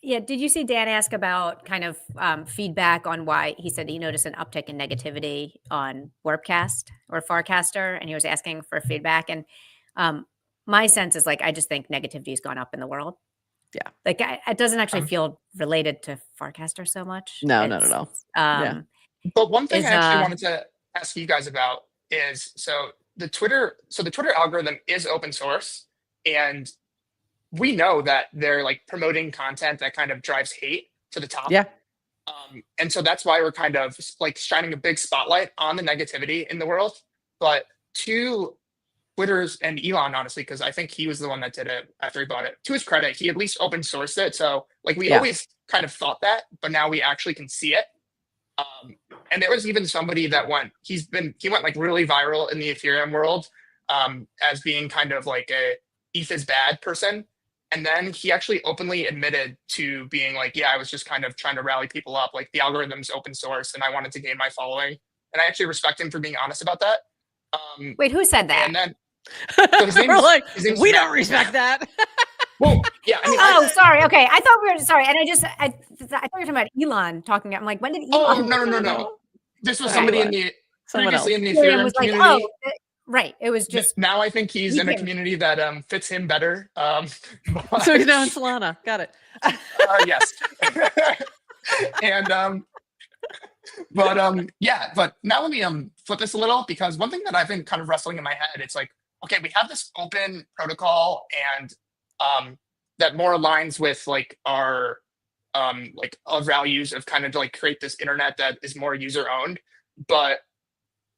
Did you see Dan ask about kind of feedback on why he said he noticed an uptick in negativity on Warpcast or Farcaster, and he was asking for feedback. And my sense is like, I just think negativity has gone up in the world. Yeah. Like it doesn't actually feel related to Farcaster so much. No, not at all. But one thing I actually wanted to ask you guys about is the Twitter algorithm is open source, and we know that they're like promoting content that kind of drives hate to the top. Yeah. And so that's why we're kind of like shining a big spotlight on the negativity in the world. But to Twitter's and Elon, honestly, because I think he was the one that did it after he bought it. To his credit, he at least open sourced it. So like we always kind of thought that, but now we actually can see it. And there was even somebody that he went like really viral in the Ethereum world as being kind of like a ETH is bad person. And then he actually openly admitted to being like, I was just kind of trying to rally people up. Like the algorithm's open source and I wanted to gain my following. And I actually respect him for being honest about that. Wait, who said that? And then so his name's we Matt. don't respect that. Well, yeah. I mean, sorry. Okay, I thought we were sorry, and I thought you were talking about Elon talking. I'm like, when did Elon? No. This was somebody in the previously in the Ethereum Ethereum was community. like, right. It was just now. I think he's in a community that fits him better. So he's now in Solana. Got it. Yes. And but now let me flip this a little, because one thing that I've been kind of wrestling in my head, it's like, okay, we have this open protocol and that more aligns with like our values of kind of like create this internet that is more user owned. But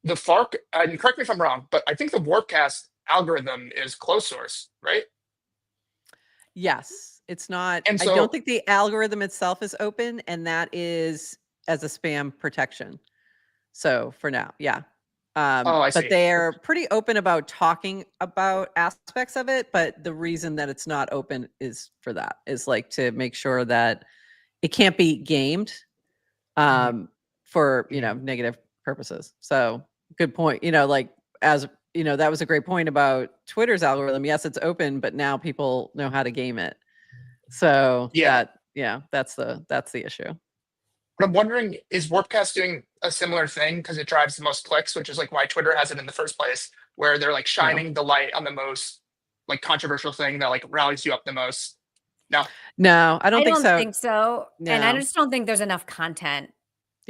the Farc, and correct me if I'm wrong, but I think the Warpcast algorithm is closed source, right? Yes, it's not. And I so- don't think the algorithm itself is open, and that is as a spam protection. So for now, I see. but they're pretty open about talking about aspects of it. But the reason that it's not open is for that, is like to make sure that it can't be gamed for, negative purposes. So good point. Like as that was a great point about Twitter's algorithm. Yes, it's open, but now people know how to game it. So that's the issue. But I'm wondering, is Warpcast doing a similar thing because it drives the most clicks, which is like why Twitter has it in the first place, where they're like shining the light on the most like controversial thing that like rallies you up the most? No, I don't think so. Think so. No. And I just don't think there's enough content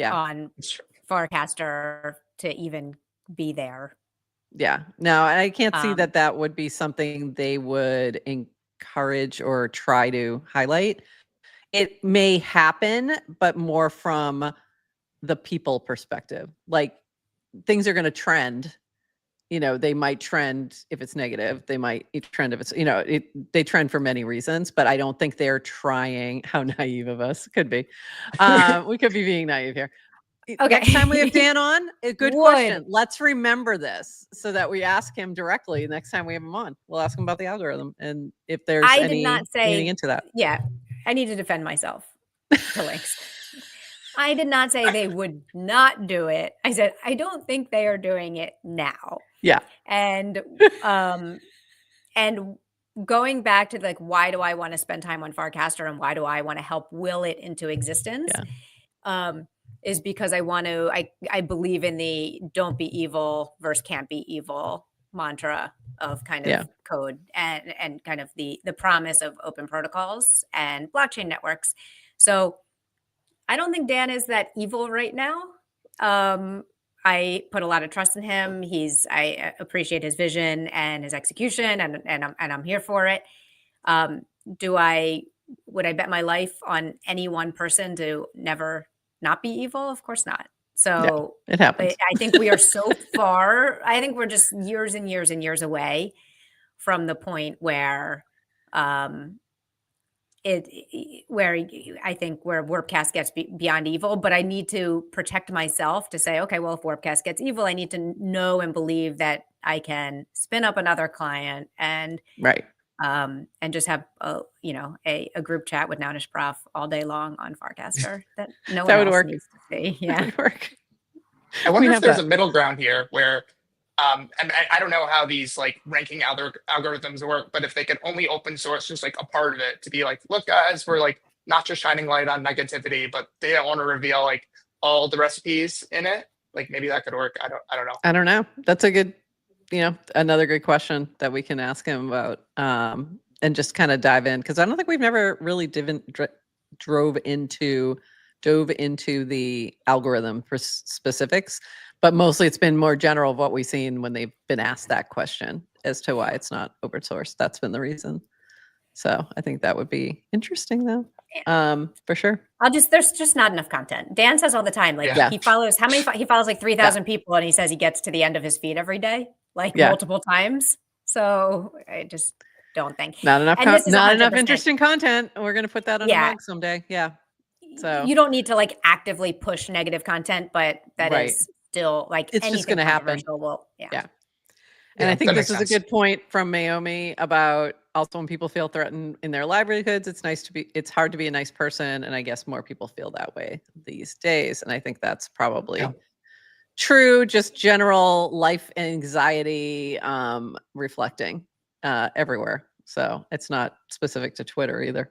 on It's true. Farcaster to even be there. Yeah, no, I can't see that would be something they would encourage or try to highlight. It may happen, but more from the people perspective. Like things are going to trend. They might trend if it's negative. They might trend if it's, they trend for many reasons, but I don't think they're trying. How naive of us. Could be. We could be being naive here. Okay. Next time we have Dan on, a good question. Let's remember this so that we ask him directly next time we have him on. We'll ask him about the algorithm and if there's anything into that. Yeah, I need to defend myself to links. I did not say they would not do it. I said, I don't think they are doing it now. Yeah. And going back to like, why do I want to spend time on Farcaster and why do I want to help will it into existence? Is because I want to, I believe in the don't be evil versus can't be evil mantra of kind of code and kind of the promise of open protocols and blockchain networks. So I don't think Dan is that evil right now. I put a lot of trust in him. I appreciate his vision and his execution, and I'm here for it. Would I bet my life on any one person to never not be evil? Of course not. So It happens. I think we are so far. I think we're just years and years and years away from the point where where I think where Warpcast gets beyond evil, but I need to protect myself to say, okay, well, if Warpcast gets evil, I need to know and believe that I can spin up another client and Right. and just have a group chat with Nounish Prof all day long on Farcaster that no That one would else work. needs to see. That Yeah. would work. I wonder We if have there's that. a middle ground here where, and I don't know how these like ranking algorithms work, but if they could only open source just like a part of it to be like, look, guys, we're like not just shining light on negativity, but they don't want to reveal like all the recipes in it. Like maybe that could work. I don't know. I don't know. That's a good, another good question that we can ask him about, and just kind of dive in, because I don't think we've never really dove into the algorithm for specifics, but mostly it's been more general of what we've seen when they've been asked that question as to why it's not open source. That's been the reason. So I think that would be interesting, though. For sure. There's just not enough content. Dan says all the time, like Yeah. he follows he follows like 3,000 people, and he says he gets to the end of his feed every day, like Yeah. multiple times. So I just don't think Not enough. And this is Not enough 100%. interesting content. We're gonna put that on a mug someday. Yeah. So you don't need to like actively push negative content, but that Right. is still like It's just anything gonna happen. controversial will. Yeah. Yeah. And Yeah, I think that this makes is a sense. good point from Mayomi about also when people feel threatened in their livelihoods, it's hard to be a nice person. And I guess more people feel that way these days. And I think that's probably true, just general life anxiety, reflecting everywhere. So it's not specific to Twitter either.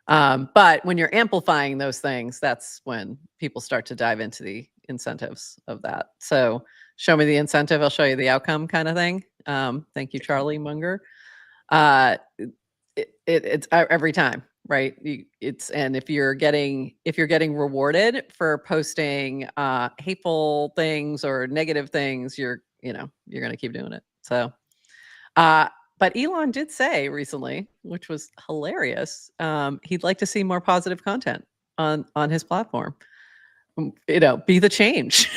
But when you're amplifying those things, that's when people start to dive into the incentives of that. So show me the incentive, I'll show you the outcome kind of thing. Thank you, Charlie Munger. It's every time, right? And if you're getting rewarded for posting hateful things or negative things, you're going to keep doing it. So, but Elon did say recently, which was hilarious, he'd like to see more positive content on his platform. Be the change.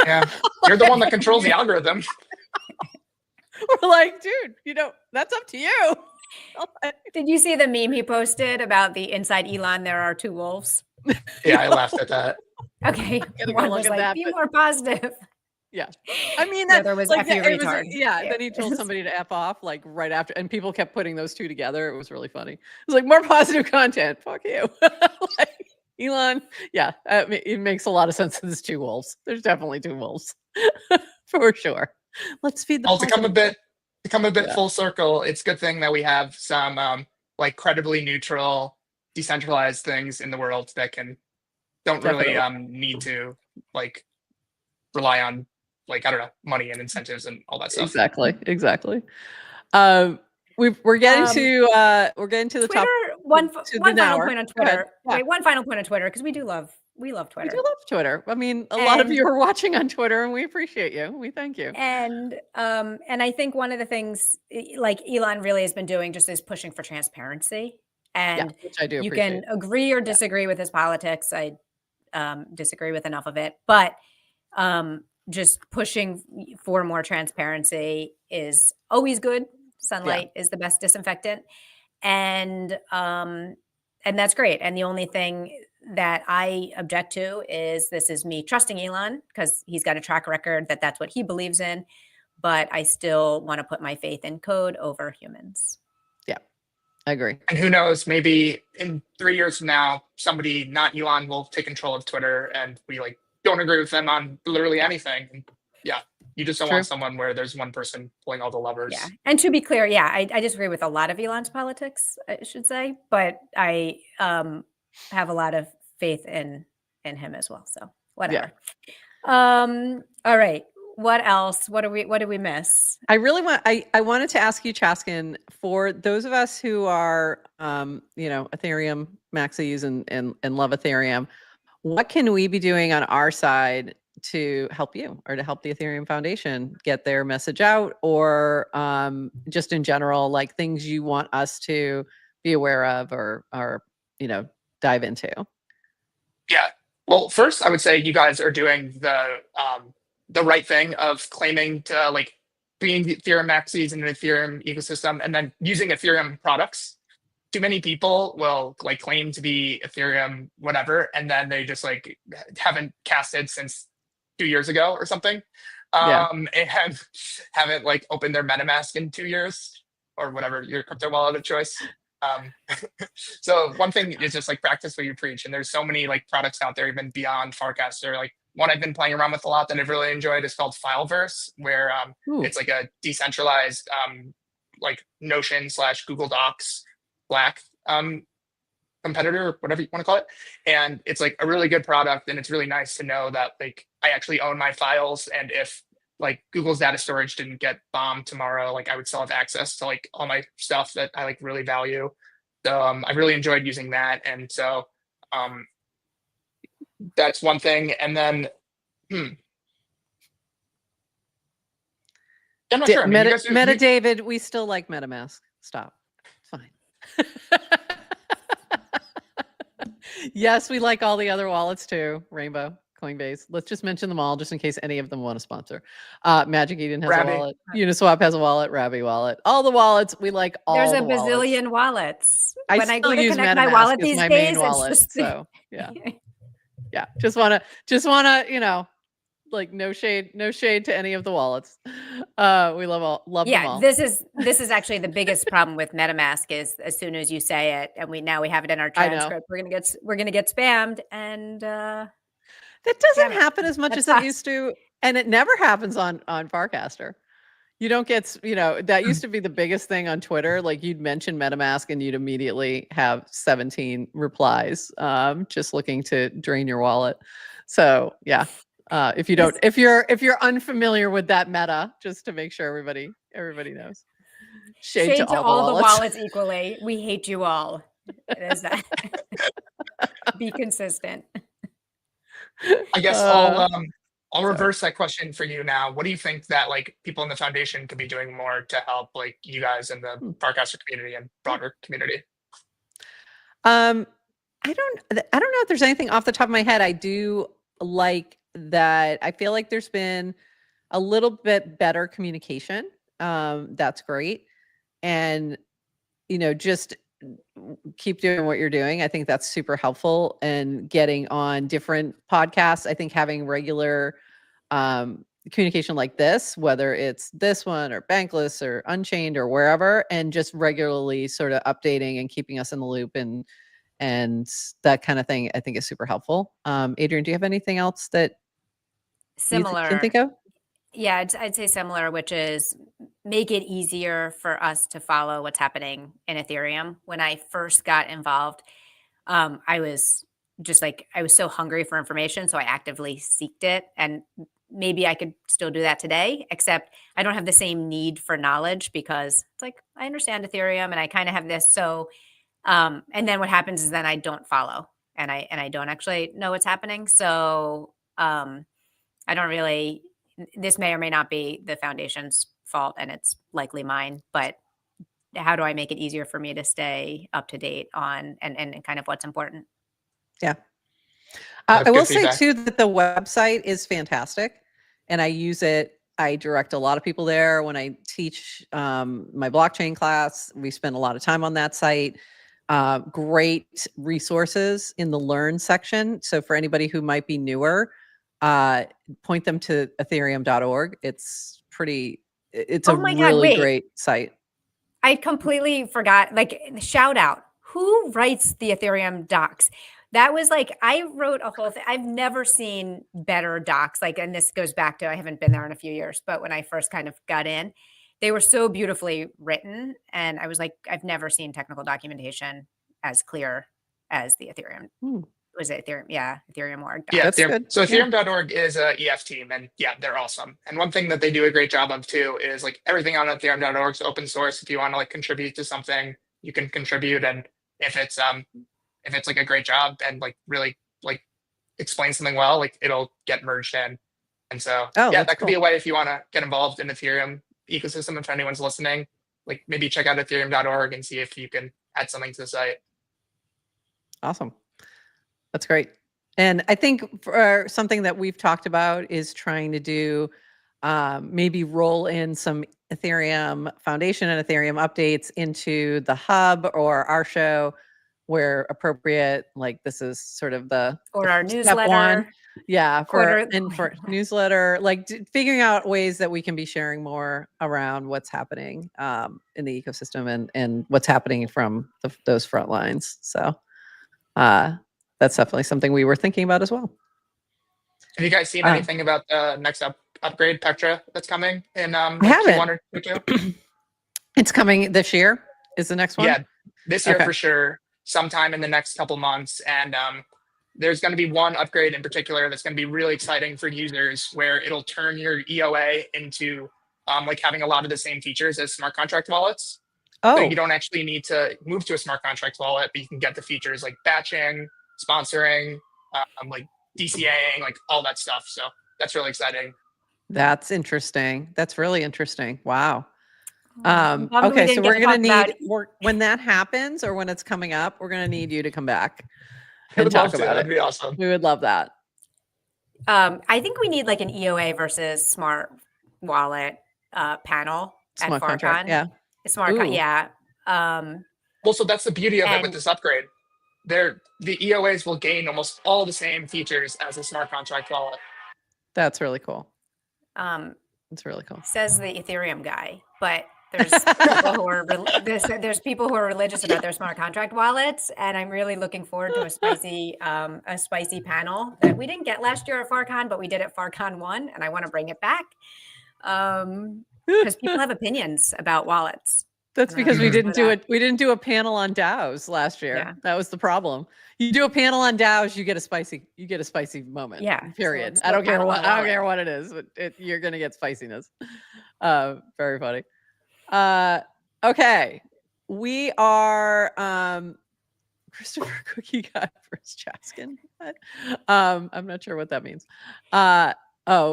Yeah, you're the one that controls the algorithm. We're like, dude, that's up to you. Did you see the meme he posted about the inside Elon? There are two wolves. Yeah, I laughed at that. Okay, Gotta go one look was at like, that, be but- more positive. Yeah. I mean, The that other was like, F you it was, retard. then he told somebody to F off like right after, and people kept putting those two together. It was really funny. It was like, more positive content. Fuck you. Like, Elon, yeah, it makes a lot of sense. There's two wolves. There's definitely two wolves. For sure. Let's feed the Well, to come a bit Yeah. full circle, it's a good thing that we have some like credibly neutral, decentralized things in the world that don't really Definitely. need to like rely on like I don't know, money and incentives and all that stuff. Exactly. We're getting to the Twitter. top. One to final the hour. point on Go ahead. Twitter. Yeah. Wait, one final point on Twitter, because we love Twitter. We do love Twitter. I mean, a lot of you are watching on Twitter, and we appreciate you. We thank you. And I think one of the things like Elon really has been doing just is pushing for transparency. And which I do you appreciate. can agree or disagree with his politics. I disagree with enough of it, but just pushing for more transparency is always good. Sunlight is the best disinfectant, and that's great. And the only thing that I object to is this is me trusting Elon because he's got a track record that that's what he believes in, but I still want to put my faith in code over humans. Yeah, I agree. And who knows, maybe in 3 years from now, somebody not Elon will take control of Twitter and we like don't agree with them on literally anything. And yeah, you just don't want someone where there's one person pulling all the levers. Yeah. And to be clear, I disagree with a lot of Elon's politics, I should say, but I have a lot of faith in him as well. So whatever. All right. What else? What did we miss? I really wanted to ask you, Chaskin, for those of us who are Ethereum maxis and love Ethereum, what can we be doing on our side to help you or to help the Ethereum Foundation get their message out, or just in general, like things you want us to be aware of or dive into? Yeah. Well, first, I would say you guys are doing the right thing of claiming to like being the Ethereum maxis in an Ethereum ecosystem, and then using Ethereum products. Too many people will like claim to be Ethereum whatever, and then they just like haven't casted since 2 years ago or something, Yeah. and haven't like opened their MetaMask in 2 years or whatever your crypto wallet of choice. Um, so one thing is just like practice what you preach, and there's so many like products out there even beyond Farcaster. Like one I've been playing around with a lot that I've really enjoyed is called Fileverse, where Ooh. it's like a decentralized like Notion / Google Docs Slack competitor or whatever you want to call it. And it's like a really good product, and it's really nice to know that like I actually own my files, and if like Google's data storage didn't get bombed tomorrow, like I would still have access to like all my stuff that I like really value. So I really enjoyed using that, and so um, that's one thing. And then I'm not sure. I mean, you guys Meta David, we still like MetaMask. Stop. It's fine. Yes, we like all the other wallets too. Rainbow, Coinbase. Let's just mention them all just in case any of them want to sponsor. Magic Eden has Rabby. a wallet. Uniswap has a wallet. Rabby wallet. All the wallets. We like all There's the a wallets. bazillion wallets. I When I go still to use connect my MetaMask wallet as these my days, main wallet. it's just So yeah. Yeah. Just wanna, you know, like no shade to any of the wallets. We love them all. this is actually the biggest problem with MetaMask is as soon as you say it, and we have it in our I know. transcript, we're gonna get spammed, and That doesn't it. happen as much That as sucks. it used to, and it never happens on Farcaster. You don't get, that used to be the biggest thing on Twitter. Like you'd mention MetaMask and you'd immediately have 17 replies, just looking to drain your wallet. So yeah, if you're unfamiliar with that meta, just to make sure everybody knows. Shade to all the wallets equally. We hate you all. It is that. Be consistent. I guess I'll reverse that question for you now. What do you think that like people in the foundation could be doing more to help like you guys in the Farcaster community and broader community? I don't know if there's anything off the top of my head. I do like that. I feel like there's been a little bit better communication. That's great. And, just keep doing what you're doing. I think that's super helpful, and getting on different podcasts. I think having regular communication like this, whether it's this one or Bankless or Unchained or wherever, and just regularly sort of updating and keeping us in the loop and that kind of thing, I think is super helpful. Adrian, do you have anything else that Similar. you can think of? Yeah, I'd say similar, which is make it easier for us to follow what's happening in Ethereum. When I first got involved, I was so hungry for information, so I actively seeked it. And maybe I could still do that today, except I don't have the same need for knowledge because it's like I understand Ethereum and I kind of have this. So, and then what happens is then I don't follow and I don't actually know what's happening. So I don't really. This may or may not be the foundation's fault, and it's likely mine, but how do I make it easier for me to stay up to date on and kind of what's important? Yeah. I will say too that the website is fantastic, and I use it. I direct a lot of people there when I teach my blockchain class. We spend a lot of time on that site. Great resources in the learn section. So for anybody who might be newer, point them to ethereum.org. It's a really great site. I completely forgot, like, shout out. Who writes the Ethereum docs? That was like, I wrote a whole thing. I've never seen better docs. Like, and this goes back to, I haven't been there in a few years, but when I first kind of got in, they were so beautifully written. And I was like, I've never seen technical documentation as clear as the Ethereum. Was it Ethereum? Yeah, Ethereum org. Yeah, that's good. So Ethereum.org is a EF team, and yeah, they're awesome. And one thing that they do a great job of too is like everything on Ethereum.org is open source. If you want to like contribute to something, you can contribute. And if it's like a great job and like really like explain something well, like it'll get merged in. And so that could be a way if you want to get involved in Ethereum ecosystem. If anyone's listening, like maybe check out Ethereum.org and see if you can add something to the site. Awesome. That's great. And I think for something that we've talked about is trying to do maybe roll in some Ethereum Foundation and Ethereum updates into the hub or our show where appropriate. Like this is sort of the our step one. newsletter. Yeah, Quarter- for newsletter, like figuring out ways that we can be sharing more around what's happening in the ecosystem and what's happening from those front lines. So that's definitely something we were thinking about as well. Have you guys seen anything about the next upgrade, Petra, that's coming in I like haven't. Q1 or Q2? It's coming this year. Is the next one? Yeah, this year Okay. for sure. Sometime in the next couple months, and there's going to be one upgrade in particular that's going to be really exciting for users, where it'll turn your EOA into like having a lot of the same features as smart contract wallets. Oh, So you don't actually need to move to a smart contract wallet, but you can get the features like batching, sponsoring, like DCAing, like all that stuff. So that's really exciting. that's interesting. That's really interesting. Wow. Bummed we Okay, so didn't we're get to going to talk need when that happens or when it's coming up, we're going to need you to come back I and would talk love to. about That'd it. be awesome. We would love that. I think we need like an EOA versus smart wallet panel Smart at contract. Farcon. Yeah. Smart, Ooh. yeah. Well, so that's the beauty of it with this upgrade. The EOAs will gain almost all the same features as a smart contract wallet. That's really cool. It's really cool. Says the Ethereum guy, but there's people who are there's people who are religious about their smart contract wallets, and I'm really looking forward to a spicy panel that we didn't get last year at Farcon, but we did at Farcon 1, and I want to bring it back because people have opinions about wallets. That's because we didn't do it. We didn't do a panel on DAOs last year. Yeah. That was the problem. You do a panel on DAOs, you get a spicy moment. Yeah. Period. So I don't care what it is. You're gonna get spiciness. Very funny. Okay. We are Christopher Cookie got first chaskin. I'm not sure what that means.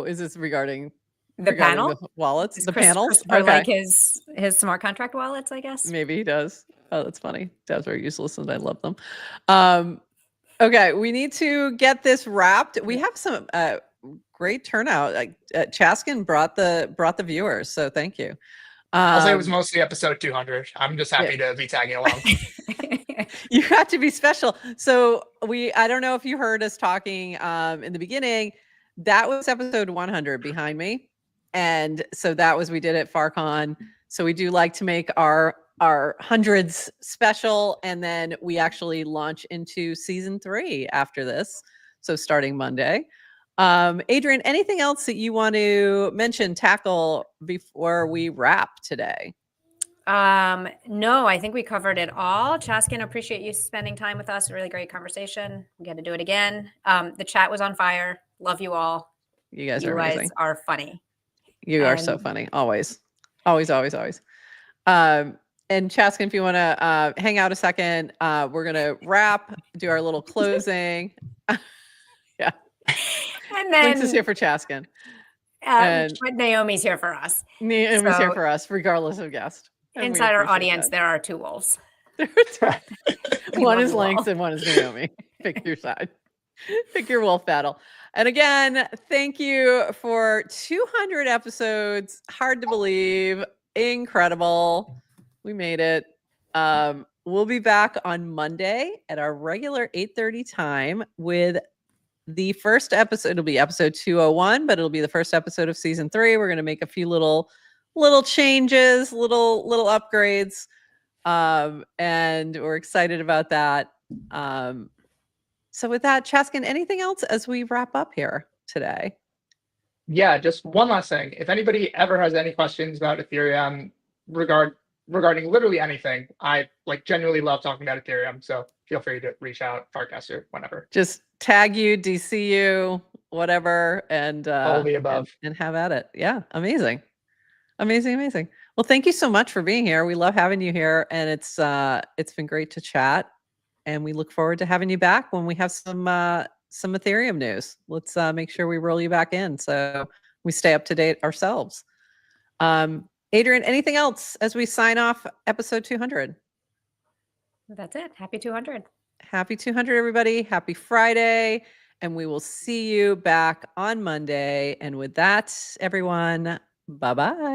Is this regarding the panel? The wallets? Does the panels? Christopher like his smart contract wallets, I guess. Maybe he does. Oh, that's funny. DAOs are useless and I love them. Okay, we need to get this wrapped. We have some great turnout. Like Chaskin brought the viewers, so thank you. I'll say it was mostly episode 200. I'm just happy to be tagging along. You got to be special. So I don't know if you heard us talking in the beginning. That was episode 100 behind me. And so we did it Farcon. So we do like to make our hundreds special. And then we actually launch into season 3 after this. So starting Monday. Adrian, anything else that you want to tackle before we wrap today? No, I think we covered it all. Chaskin, appreciate you spending time with us. A really great conversation. We got to do it again. The chat was on fire. Love you all. You guys are amazing. Are funny. You are so funny. Always. Always, always, always. And Chaskin, if you want to hang out a second, we're going to wrap, do our little closing. Yeah. And then Links is here for Chaskin. But Naomi's here for us. Naomi's here for us, regardless of guest. Inside our audience, there are 2 wolves. One is Links and one is Naomi. Pick your side. Pick your wolf battle. And again, thank you for 200 episodes. Hard to believe. Incredible. We made it. We'll be back on Monday at our regular 8:30 time with the first episode. It'll be episode 201, but it'll be the first episode of season 3. We're going to make a few little changes, little upgrades. And we're excited about that. So with that, Chaskin, anything else as we wrap up here today? Yeah, just one last thing. If anybody ever has any questions about Ethereum regarding literally anything, I genuinely love talking about Ethereum. So feel free to reach out, Farcaster, whenever. Just tag you, DC you, whatever, and all the above, and have at it. Yeah, amazing. Well, thank you so much for being here. We love having you here, and it's been great to chat. And we look forward to having you back when we have some Ethereum news. Let's make sure we roll you back in so we stay up to date ourselves. Adrian, anything else as we sign off episode 200? That's it. Happy 200. Happy 200, everybody. Happy Friday. and we will see you back on Monday. And with that, everyone, bye-bye.